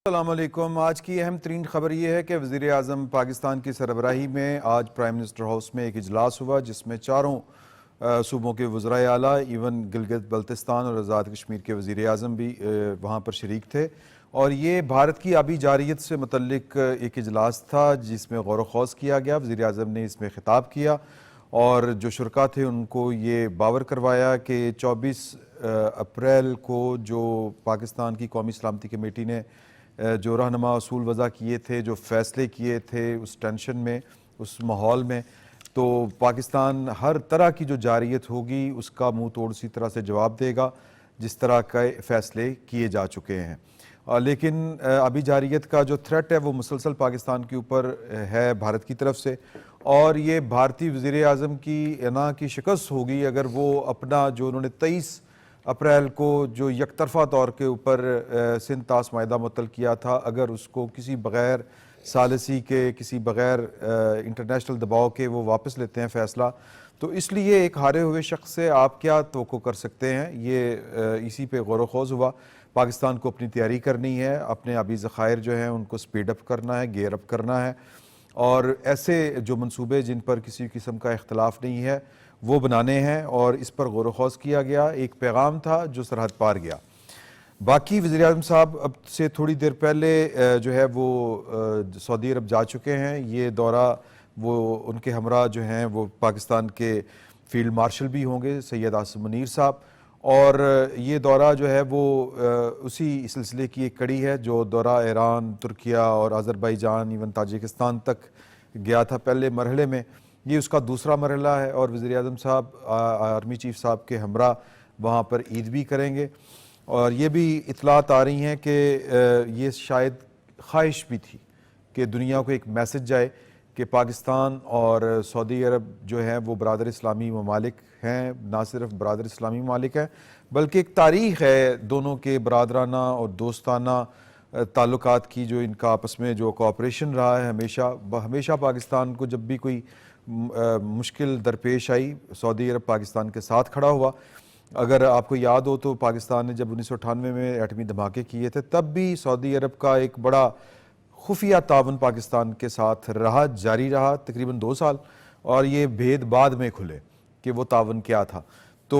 अस्सलाम वालेकुम। आज की अहम तरीन खबर यह है कि वज़ीर आज़म पाकिस्तान की सरबराही में आज प्राइम मिनिस्टर हाउस में एक इजलास हुआ जिसमें चारों सूबों के वज़राए आला, इवन गिलगित बल्तिस्तान और आज़ाद कश्मीर के वज़ीर आज़म भी वहाँ पर शरीक थे। और ये भारत की आबी जारियत से मुतल्लिक एक इजलास था जिसमें गौर व खौज़ किया गया। वज़ीर आज़म ने इसमें ख़िताब किया और जो शुरका थे उनको ये बावर करवाया कि 24 अप्रैल को जो पाकिस्तान की कौमी सलामती कमेटी ने जो रहनुमा असूल वज़ा किए थे, जो फ़ैसले किए थे, उस टेंशन में, उस माहौल में, तो पाकिस्तान हर तरह की जो जारियत होगी उसका मुंह तोड़ उसी तरह से जवाब देगा जिस तरह के फ़ैसले किए जा चुके हैं। लेकिन अभी जारियत का जो थ्रेट है वो मुसलसल पाकिस्तान के ऊपर है भारत की तरफ से, और ये भारतीय वज़ीर आज़म की इना की शिकस्त होगी अगर वो अपना जो उन्होंने 23 अप्रैल को जो यकतरफ़ा तौर के ऊपर सिंध तास माहिदा मुअत्तल किया था, अगर उसको किसी बग़ैर सालिसी के, किसी बग़ैर इंटरनेशनल दबाव के वो वापस लेते हैं फ़ैसला, तो इसलिए एक हारे हुए शख्स से आप क्या तवक्को कर सकते हैं। ये इसी पे गौर व खौज़ हुआ। पाकिस्तान को अपनी तैयारी करनी है, अपने आबी ज़खायर जो हैं उनको स्पीड अप करना है, गेयर अप करना है, और ऐसे जो मंसूबे जिन पर किसी किस्म का इख्तलाफ नहीं है वो बनाने हैं, और इस पर गौर व खौज़ किया गया। एक पैगाम था जो सरहद पार गया। बाकी वज़ीर आज़म साहब अब से थोड़ी देर पहले जो है वो सऊदी अरब जा चुके हैं। ये दौरा वो उनके हमरा जो हैं वो पाकिस्तान के फील्ड मार्शल भी होंगे सैयद आसिम मुनीर साहब, और ये दौरा जो है वो उसी सिलसिले की एक कड़ी है जो दौरा ईरान, तुर्किया और अज़रबैजान, इवन ताजिकिस्तान तक गया था पहले मरहले में। ये उसका दूसरा मरहला है, और वज़ीर आज़म साहब आर्मी चीफ साहब के हमरा वहाँ पर ईद भी करेंगे। और ये भी इतलात आ रही हैं कि ये शायद ख्वाहिश भी थी कि दुनिया को एक मैसेज जाए कि पाकिस्तान और सऊदी अरब जो है वो बरादर इस्लामी ममालिक हैं। ना सिर्फ बरादर इस्लामी ममालिक हैं बल्कि एक तारीख़ है दोनों के बरादराना और दोस्ताना ताल्लुकात की, जो इनका आपस में जो कोऑपरेशन रहा है हमेशा पाकिस्तान को जब भी कोई मुश्किल दरपेश आई, सऊदी अरब पाकिस्तान के साथ खड़ा हुआ। अगर आपको याद हो तो पाकिस्तान ने जब 1998 में एटमी धमाके किए थे तब भी सऊदी अरब का एक बड़ा खुफिया तावन पाकिस्तान के साथ रहा, जारी रहा तकरीबन 2 साल, और ये भेद बाद में खुले कि वो तावन क्या था। तो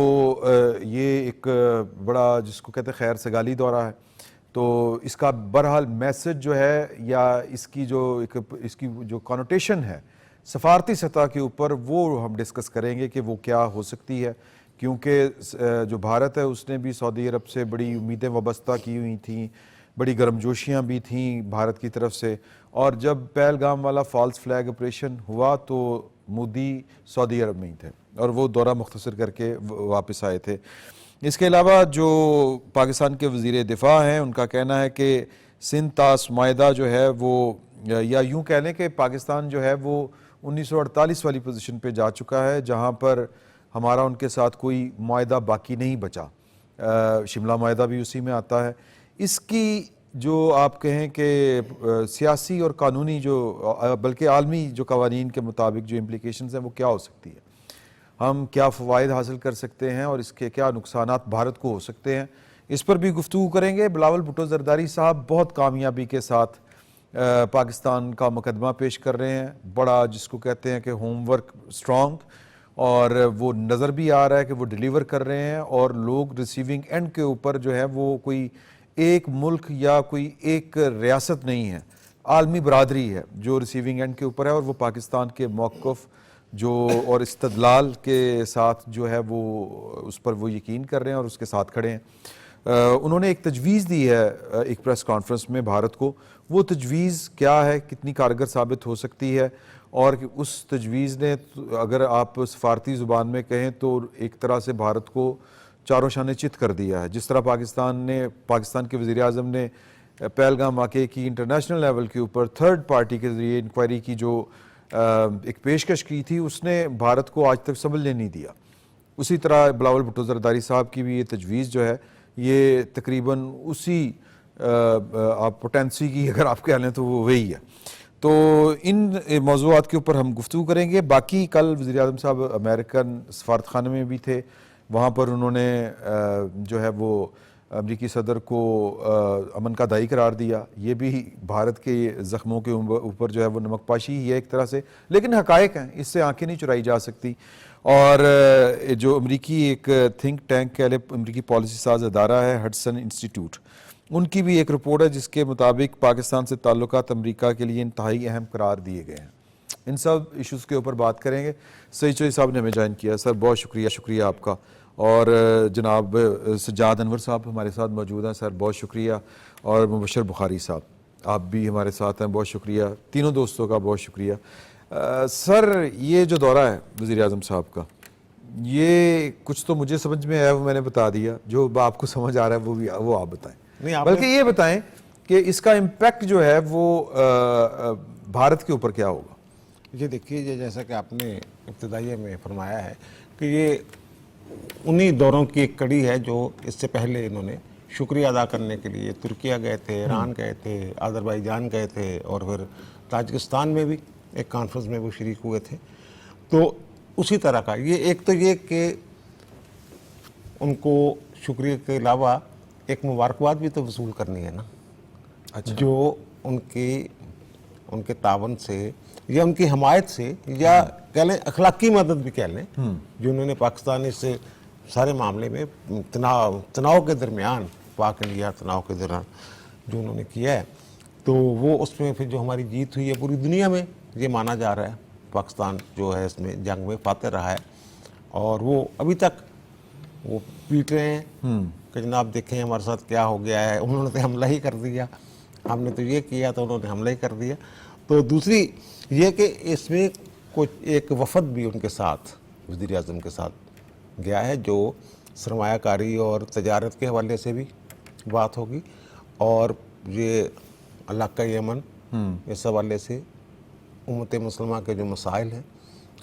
ये एक बड़ा जिसको कहते हैं खैर सगाली दौरा है। तो इसका बहरहाल मैसेज जो है या इसकी जो कॉनोटेशन है सफारती सतह के ऊपर, वो हम डिस्कस करेंगे कि वो क्या हो सकती है, क्योंकि जो भारत है उसने भी सऊदी अरब से बड़ी उम्मीदें वाबस्ता की हुई थी, बड़ी गर्मजोशियाँ भी थीं भारत की तरफ से। और जब पहलगाम वाला फॉल्स फ्लैग ऑपरेशन हुआ तो मोदी सऊदी अरब में ही थे और वो दौरा मुख्तसर करके वापस आए थे। इसके अलावा जो पाकिस्तान के वज़ीर दिफा हैं उनका कहना है कि सिंध तास माहिदा जो है वो, या यूँ कह लें कि पाकिस्तान जो है वो 1948 वाली पोजीशन पे जा चुका है जहाँ पर हमारा उनके साथ कोई माहिदा बाकी नहीं बचा। शिमला माहिदा भी उसी में आता है। इसकी जो आप कहें कि सियासी और कानूनी जो बल्कि आलमी जो कवानीन के मुताबिक जो इम्प्लिकेशंस हैं वो क्या हो सकती है, हम क्या फ़वाइद हासिल कर सकते हैं और इसके क्या नुकसानात भारत को हो सकते हैं, इस पर भी गुफ्तगू करेंगे। बिलावल भुट्टो ज़रदारी साहब बहुत कामयाबी के साथ पाकिस्तान का मुकदमा पेश कर रहे हैं, बड़ा जिसको कहते हैं कि होमवर्क स्ट्रॉन्ग, और वो नज़र भी आ रहा है कि वो डिलीवर कर रहे हैं, और लोग रिसीविंग एंड के ऊपर जो है वो कोई एक मुल्क या कोई एक रियासत नहीं है, आलमी बरादरी है जो रिसीविंग एंड के ऊपर है, और वो पाकिस्तान के मौक़िफ़ जो और इस्तदलाल के साथ जो है वो उस पर वो यकीन कर रहे हैं और उसके साथ खड़े हैं। उन्होंने एक तजवीज़ दी है एक प्रेस कॉन्फ्रेंस में भारत को, वो तजवीज़ क्या है, कितनी कारगर साबित हो सकती है, और उस तजवीज़ ने अगर आप सफारती ज़ुबान में कहें तो एक तरह से भारत को चारों शाने चित कर दिया है। जिस तरह पाकिस्तान के वज़ीर आज़म ने पहलगाम वाक़े की इंटरनेशनल लेवल के ऊपर थर्ड पार्टी के ज़रिए इंक्वायरी की जो एक पेशकश की थी, उसने भारत को आज तक संभलने नहीं दिया। उसी तरह बिलावल भुट्टो ज़रदारी साहब की भी ये तजवीज़ जो है ये तकरीबन उसी आप पोटेंसी की अगर आप कह लें तो वो वही है। तो इन मौज़ूआत के ऊपर हम गुफ्तगू करेंगे। बाकी कल वज़ीर आज़म साहब अमेरिकन सफारतखाने में भी थे, वहाँ पर उन्होंने जो है वो अमरीकी सदर को अमन का दाई करार दिया। ये भी भारत के ज़ख्मों के ऊपर जो है वो नमकपाशी ही है एक तरह से, लेकिन हकायक हैं, इससे आंखें नहीं चुराई जा सकती। और जो अमरीकी एक थिंक टैंक कह ले, अमरीकी पॉलिसी साज अदारा है हडसन इंस्टीट्यूट, उनकी भी एक रिपोर्ट है जिसके मुताबिक पाकिस्तान से ताल्लुकात अमरीका के लिए इंतहाई अहम करार दिए गए हैं। इन सब इश्यूज़ के ऊपर बात करेंगे। सईद चौधरी साहब ने हमें ज्वाइन किया, सर बहुत शुक्रिया आपका। और जनाब सज्जाद अनवर साहब हमारे साथ मौजूद हैं, सर बहुत शुक्रिया। और मुबशर बुखारी साहब आप भी हमारे साथ हैं, बहुत शुक्रिया। तीनों दोस्तों का बहुत शुक्रिया। सर ये जो दौरा है वज़ीर आज़म साहब का, ये कुछ तो मुझे समझ में आया वो मैंने बता दिया, जो आपको समझ आ रहा है वो आप बताएं। नहीं, बल्कि ये बताएं कि इसका इम्पैक्ट जो है वो भारत के ऊपर क्या होगा। ये देखिए, जैसा कि आपने इब्तिदाइये में फरमाया है कि ये उन्हीं दौरों की एक कड़ी है जो इससे पहले इन्होंने शुक्रिया अदा करने के लिए तुर्किया गए थे, ईरान गए थे, अज़रबैजान गए थे और फिर ताजिकिस्तान में भी एक कॉन्फ्रेंस में वो शरीक हुए थे। तो उसी तरह का ये एक तो ये कि उनको शुक्रिया के अलावा एक मुबारकबाद भी तो वसूल करनी है ना। अच्छा। जो उनके तावन से या उनकी हमायत से या कह लें अखलाकी मदद भी कह लें, जो उन्होंने पाकिस्तान से सारे मामले में तनाव के दरमियान पाक इंडिया तनाव के दौरान जो उन्होंने किया है, तो वो उसमें फिर जो हमारी जीत हुई है पूरी दुनिया में ये माना जा रहा है। पाकिस्तान जो है इसमें जंग में फाते रहा है और वो अभी तक वो पीट रहे हैं कि जनाब देखें हमारे साथ क्या हो गया है, उन्होंने तो हमला ही कर दिया, हमने तो ये किया तो उन्होंने हमला ही कर दिया। तो दूसरी ये कि इसमें कुछ एक वफद भी उनके साथ वज़ीर आज़म के साथ गया है, जो सरमायाकारी और तजारत के हवाले से भी बात होगी और ये इलाक़ा यमन इस हवाले से उम्मत मुसलमान के जो मसाइल हैं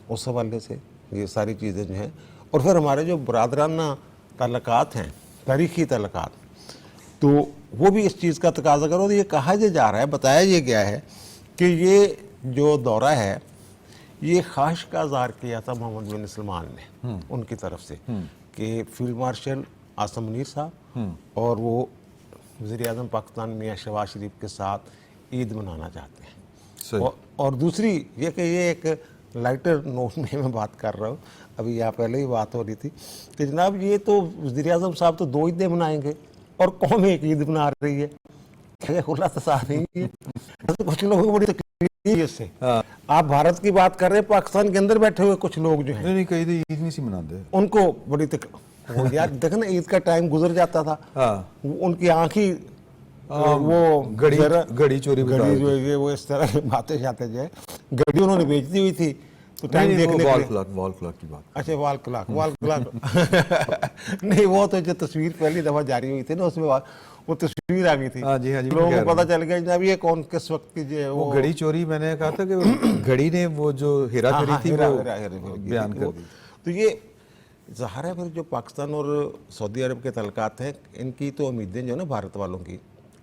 उस हवाले से ये सारी चीज़ें जो हैं, और फिर हमारे जो बरादराना ताल्लुकात हैं, तारीख़ी ताल्लुकात, तो वो भी इस चीज़ का तकाज़ा करो। तो ये कहा जा रहा है, बताया ये गया है कि ये जो दौरा है ये ख्वाहिश का इज़हार किया था मोहम्मद बिन सलमान ने उनकी तरफ से कि फील्ड मार्शल आसिम मुनीर साहब और वो वज़ीर आज़म पाकिस्तान मियां शहबाज शरीफ के साथ ईद मनाना चाहते हैं। और दूसरी ये कि ये एक लाइटर नोट में मैं बात कर रहा हूँ, अभी यहाँ पहले ही बात हो रही थी कि जनाब ये तो वज़ीर आज़म साहब तो 2 ईदें मनाएंगे और कौम एक ईद मना रही है, खुला तसाद नहीं है। तो कुछ लोगों को बड़ी तकलीफ है इससे। आप भारत की बात कर रहे हैं, पाकिस्तान के अंदर बैठे हुए कुछ लोग जो हैं नहीं कहीं तो ईद नहीं सी मनाते, उनको बड़ी तकलीफ यार। देखो ना, ईद का टाइम गुजर जाता था, उनकी आँख ही वो घड़ी चोरी वो इस तरह की बातें जाते जो है, घड़ी उन्होंने बेच दी हुई थी तो टाइम देखने वॉल क्लॉक की बात। अच्छा, वॉल क्लॉक नहीं, वो तो जो तस्वीर पहली दफा जारी हुई थी ना उसमें वो तस्वीर आ गई थी। हाँ जी, लोगों को पता चल गया जनाब ये कौन किस वक्त की जो वो घड़ी चोरी। मैंने कहा था कि घड़ी ने वो जो हेरा फेरी थी वो बयान कर दी। तो ये ज़ाहिर है फिर जो पाकिस्तान और सऊदी अरब के तल्लुकात हैं, इनकी तो उम्मीदें जो है ना भारत वालों की,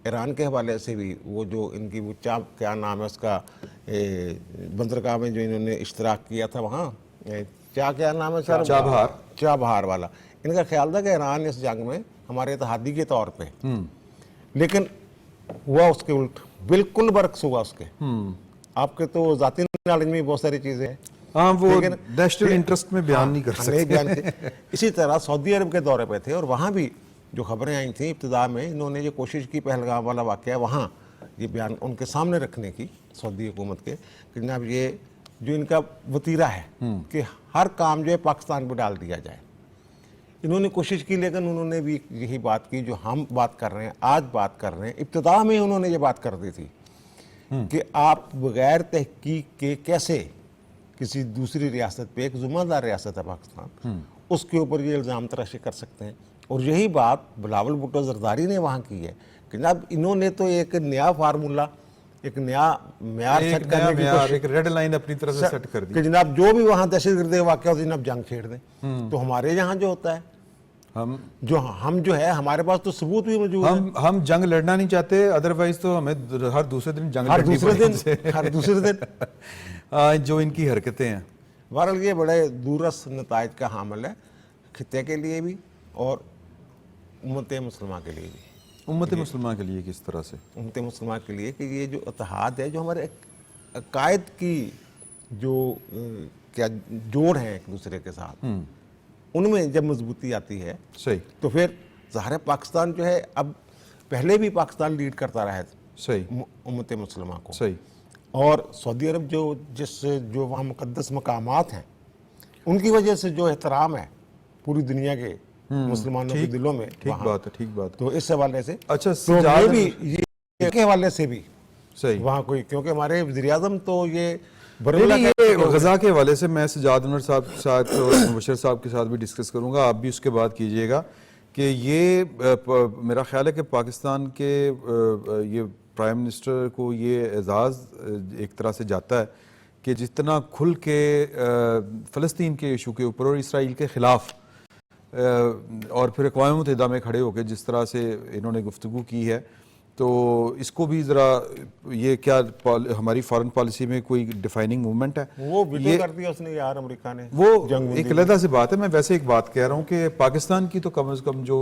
ईरान के हवाले से भी वो जो इनकी वो क्या नाम है उसका, बंदरगाह में जो इन्होंने इश्तराक किया था वहाँ, क्या नाम है सर, चाबहार वाला। इनका ख्याल था कि ईरान इस जंग में हमारे इत्तेहादी के तौर पे, लेकिन हुआ उसके उल्ट, बिल्कुल बरक्स हुआ उसके। आपके तो जाती नॉलेज में बहुत सारी चीज़ें हैं, हाँ, वो नेशनल इंटरेस्ट में बयान नहीं कर सकते। इसी तरह सऊदी अरब के दौरे पे थे और वहाँ भी जो खबरें आई थी इब्तिदा में, इन्होंने ये कोशिश की पहलगाम वाला वाक़या वहाँ ये बयान उनके सामने रखने की सऊदी हुकूमत के कि जनाब ये जो इनका वतीरा है कि हर काम जो है पाकिस्तान पर डाल दिया जाए। इन्होंने कोशिश की, लेकिन उन्होंने भी यही बात की जो हम बात कर रहे हैं, आज बात कर रहे हैं। इब्तिदा में उन्होंने ये बात कर दी थी कि आप बग़ैर तहकीक के कैसे किसी दूसरी रियासत पे, एक ज़िम्मेदार रियासत है पाकिस्तान, उसके ऊपर ये इल्ज़ाम तराशी कर सकते हैं। और यही बात बिलावल भुट्टो ज़रदारी ने वहाँ की है कि जनाब इन्होंने तो एक नया फार्मूला, एक नया म्यार सेट करने की कोशिश, एक रेड लाइन अपनी तरफ से सेट कर दी कि जनाब जो भी वहाँ दहशतगर्द वाक़या होता है जनाब जंग छेड़ दें। तो हमारे यहाँ जो होता है, हम जो है हमारे पास तो सबूत भी मौजूद है। हम जंग लड़ना नहीं चाहते, अदरवाइज तो हमें हर दूसरे दिन जंग हर दूसरे दिन जो इनकी हरकतें हैं। बहरहाल ये बड़े दूरस नताइज का हामिल है खित्ते के लिए भी और उम्मत मुसलमान के लिए भी, उम्मत मुसलमान के लिए किस तरह से? उम्मत मुसलमान के लिए कि ये जो इत्तेहाद है, जो हमारे अकायद की जो क्या जोड़ हैं एक दूसरे के साथ, उनमें जब मजबूती आती है सही, तो फिर ज़ाहिर है पाकिस्तान जो है, अब पहले भी पाकिस्तान लीड करता रहा है सही, उम्मत मुसलमान को। सही, और सऊदी अरब जो वहाँ मुक़द्दस मकामात हैं, उनकी वजह से जो एहतराम है पूरी दुनिया के मुसलमानों के दिलों में, ठीक बात है, ठीक बात है। तो इस हवाले से अच्छा, तो मैं भी ये के हवाले से भी सही, वहाँ कोई, क्योंकि हमारे वज़ीर-ए-आज़म तो ये ये गजा के हवाले से मैं सजाद अनवर साहब के साथ और मुबशर साहब के साथ भी डिस्कस करूंगा, आप भी उसके बाद कीजिएगा कि ये मेरा ख्याल है कि पाकिस्तान के ये प्राइम मिनिस्टर को ये एजाज़ एक तरह से जाता है कि जितना खुल के फ़लस्तीन के इशू के ऊपर और इसराइल के ख़िलाफ़ और फिर अक़वाम मुत्तहिदा में खड़े होकर जिस तरह से इन्होंने गुफ्तगू की है, तो इसको भी ज़रा ये क्या हमारी फॉरेन पॉलिसी में कोई डिफाइनिंग मूवमेंट है? वो वीटो कर दिया उसने यार, अमेरिका ने, वो एक अलग सी बात है। मैं वैसे एक बात कह रहा हूँ कि पाकिस्तान की तो कम से कम जो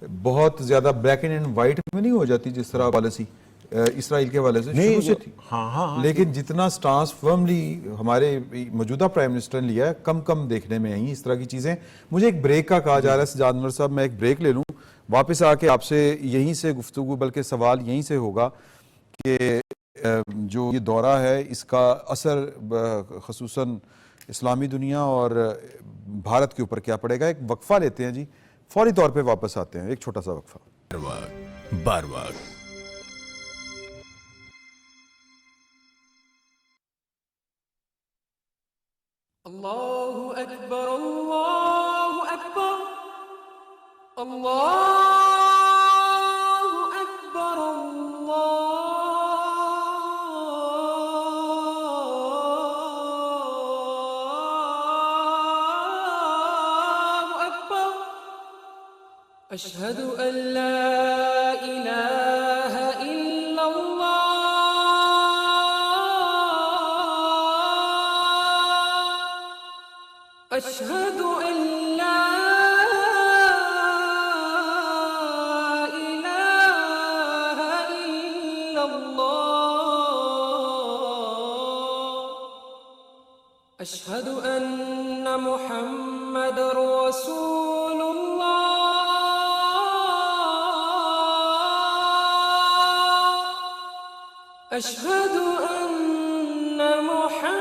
बहुत ज़्यादा ब्लैक एंड वाइट में नहीं हो जाती जिस तरह पॉलिसी इसराइल के हवाले से शुरू से थी। हाँ, लेकिन जितना स्टांस फर्मली हमारे मौजूदा प्राइम मिनिस्टर ने लिया है, कम देखने में आई इस तरह की चीज़ें। मुझे एक ब्रेक का कहा जा रहा है सजाद अनवर साहब, मैं एक ब्रेक ले लूँ, वापस आके आपसे यहीं से गुफ्तगू, बल्कि सवाल यहीं से होगा कि जो ये दौरा है इसका असर ख़ुसूसन इस्लामी दुनिया और भारत के ऊपर क्या पड़ेगा। एक वक्फा लेते हैं जी, फौरी तौर पे वापस आते हैं, एक छोटा सा वक्फा। बार अल्लाहु अकबर, अल्लाहु अकबर, अल्लाहु अकबर, अल्लाहु अकबर, अशहदु अल्ला इलाहा इल्लल्लाह, अशहदु अल्ला इलाहा इल्लल्लाह, अशहदु अन्ना मुहम्मदर रसूलुल्लाह, अशहदु अन्ना मुहम्मदर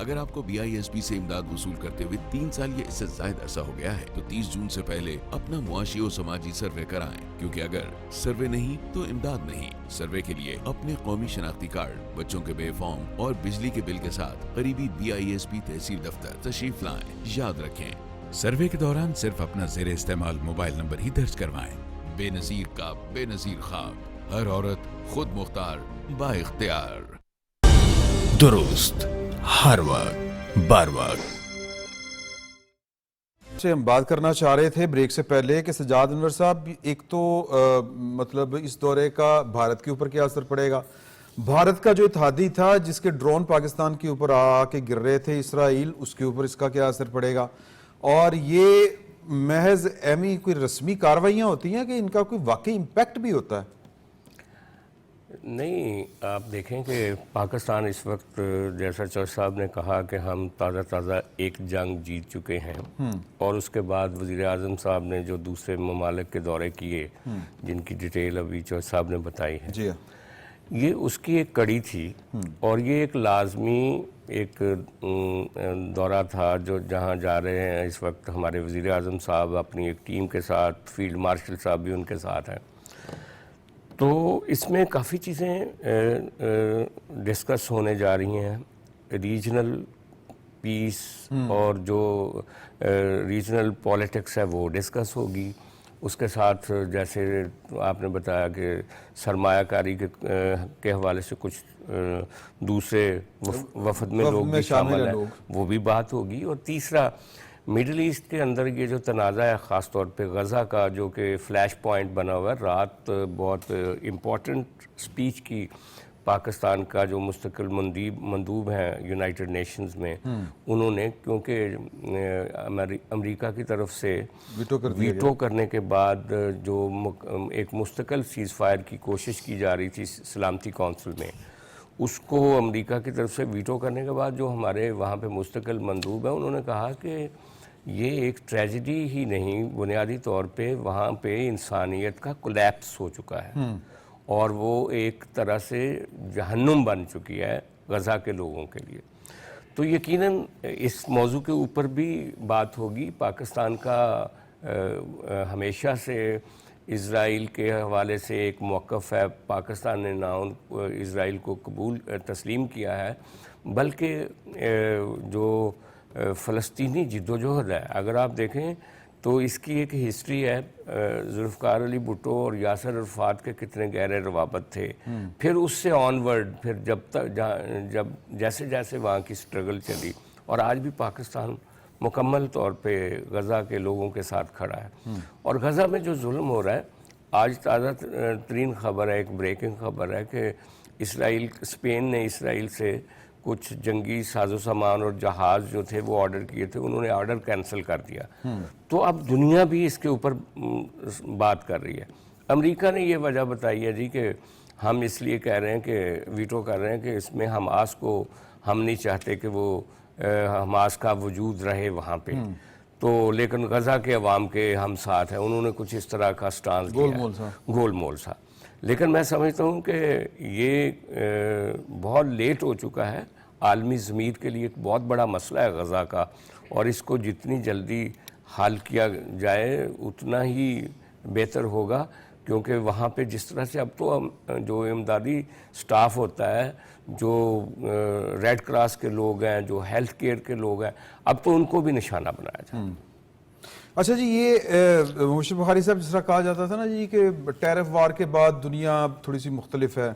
अगर आपको BISP से इमदाद वसूल करते हुए 3 साल या इससे ज्यादा अरसा हो गया है तो 30 जून से पहले अपना मुआशी और समाजी सर्वे कराएं, क्योंकि अगर सर्वे नहीं तो इमदाद नहीं। सर्वे के लिए अपने कौमी शनाख्ती कार्ड, बच्चों के बे फॉर्म और बिजली के बिल के साथ करीबी BISP तहसील दफ्तर तशरीफ लाएं। याद रखें, सर्वे के दौरान सिर्फ अपना ज़ेर इस्तेमाल मोबाइल नंबर ही दर्ज करवाएं। बेनज़ीर का बेनज़ीर ख्वाब, हर औरत खुद मुख्तार बाइख्तियार। दुरुस्त, हर वक्त, बार वक्त। से हम बात करना चाह रहे थे ब्रेक से पहले कि सज्जाद अनवर साहब, एक तो मतलब इस दौरे का भारत के ऊपर क्या असर पड़ेगा। भारत का जो इत्तेहादी था जिसके ड्रोन पाकिस्तान के ऊपर आके गिर रहे थे इसराइल, उसके ऊपर इसका क्या असर पड़ेगा। और ये महज एमी कोई रस्मी कार्रवाइयाँ होती हैं कि इनका कोई वाकई इम्पैक्ट भी होता है। नहीं, आप देखें कि पाकिस्तान इस वक्त, जैसा चौधरी साहब ने कहा कि हम ताज़ा एक जंग जीत चुके हैं, और उसके बाद वज़ीर आज़म साहब ने जो दूसरे ममालिक के दौरे किए जिनकी डिटेल अभी चौधरी साहब ने बताई है, जी ये उसकी एक कड़ी थी। और ये एक लाजमी एक दौरा था जो जहाँ जा रहे हैं इस वक्त हमारे वज़ीर आज़म साहब अपनी एक टीम के साथ, फील्ड मार्शल साहब भी उनके साथ हैं। तो इसमें काफ़ी चीज़ें डिस्कस होने जा रही हैं। रीजनल पीस और जो रीजनल पॉलिटिक्स है वो डिस्कस होगी। उसके साथ जैसे आपने बताया कि सरमायाकारी के हवाले से कुछ दूसरे वफद में लोग भी शामिल हैं, वो भी बात होगी। और तीसरा, मिडल ईस्ट के अंदर ये जो तनाज़ा है ख़ास तौर पे गज़ा का, जो कि फ्लैश पॉइंट बना हुआ है। रात बहुत इम्पॉर्टेंट स्पीच की पाकिस्तान का जो मुस्तकिल मंदूब हैं यूनाइटेड नेशंस में, उन्होंने, क्योंकि अमेरिका की तरफ से वीटो करने के बाद जो एक मुस्तकिल सीज़ फायर की कोशिश की जा रही थी सलामती कौंसिल में, उसको अमेरिका की तरफ से वीटो करने के बाद जो हमारे वहाँ पे मुस्तकिल मंदूब हैं, उन्होंने कहा कि ये एक ट्रेजिडी ही नहीं, बुनियादी तौर पे वहाँ पे इंसानियत का कोलैप्स हो चुका है और वो एक तरह से जहन्नुम बन चुकी है गज़ा के लोगों के लिए। तो यकीनन इस मौजू के ऊपर भी बात होगी। पाकिस्तान का हमेशा से इज़राइल के हवाले से एक मौक़िफ़ है। पाकिस्तान ने ना इज़राइल को कबूल तस्लीम किया है, बल्कि जो फ़लस्तीनी जिद्दोजहद है, अगर आप देखें तो इसकी एक हिस्ट्री है। जुल्फ़िकार अली भुट्टो और यासर अरफ़ात के कितने गहरे रवाबत थे। फिर उससे ऑनवर्ड, फिर जब जैसे जैसे वहाँ की स्ट्रगल चली, और आज भी पाकिस्तान मुकम्मल तौर पे गज़ा के लोगों के साथ खड़ा है। और गज़ा में जो जुल्म हो रहा है, आज ताज़ा तरीन ख़बर है, एक ब्रेकिंग ख़बर है कि स्पेन ने इसराइल से कुछ जंगी साजो सामान और जहाज़ जो थे वो ऑर्डर किए थे, उन्होंने ऑर्डर कैंसिल कर दिया। तो अब दुनिया भी इसके ऊपर बात कर रही है। अमेरिका ने ये वजह बताई है जी कि हम इसलिए कह रहे हैं कि वीटो कर रहे हैं कि इसमें हमास को हम नहीं चाहते कि वो हमास का वजूद रहे वहाँ पे। तो लेकिन गज़ा के अवाम के हम साथ हैं, उन्होंने कुछ इस तरह का स्टांस गोलमोल सा। लेकिन मैं समझता हूँ कि ये बहुत लेट हो चुका है। आलमी ज़मीर के लिए एक बहुत बड़ा मसला है गज़ा का, और इसको जितनी जल्दी हल किया जाए उतना ही बेहतर होगा। क्योंकि वहाँ पे जिस तरह से अब तो जो इमदादी स्टाफ होता है, जो रेड क्रॉस के लोग हैं, जो हेल्थ केयर के लोग हैं, अब तो उनको भी निशाना बनाया जाए। अच्छा जी, ये मुशर्रफ बुखारी साहब, जिस तरह कहा जाता था ना जी कि टैरिफ वार के बाद दुनिया थोड़ी सी मुख्तलिफ है,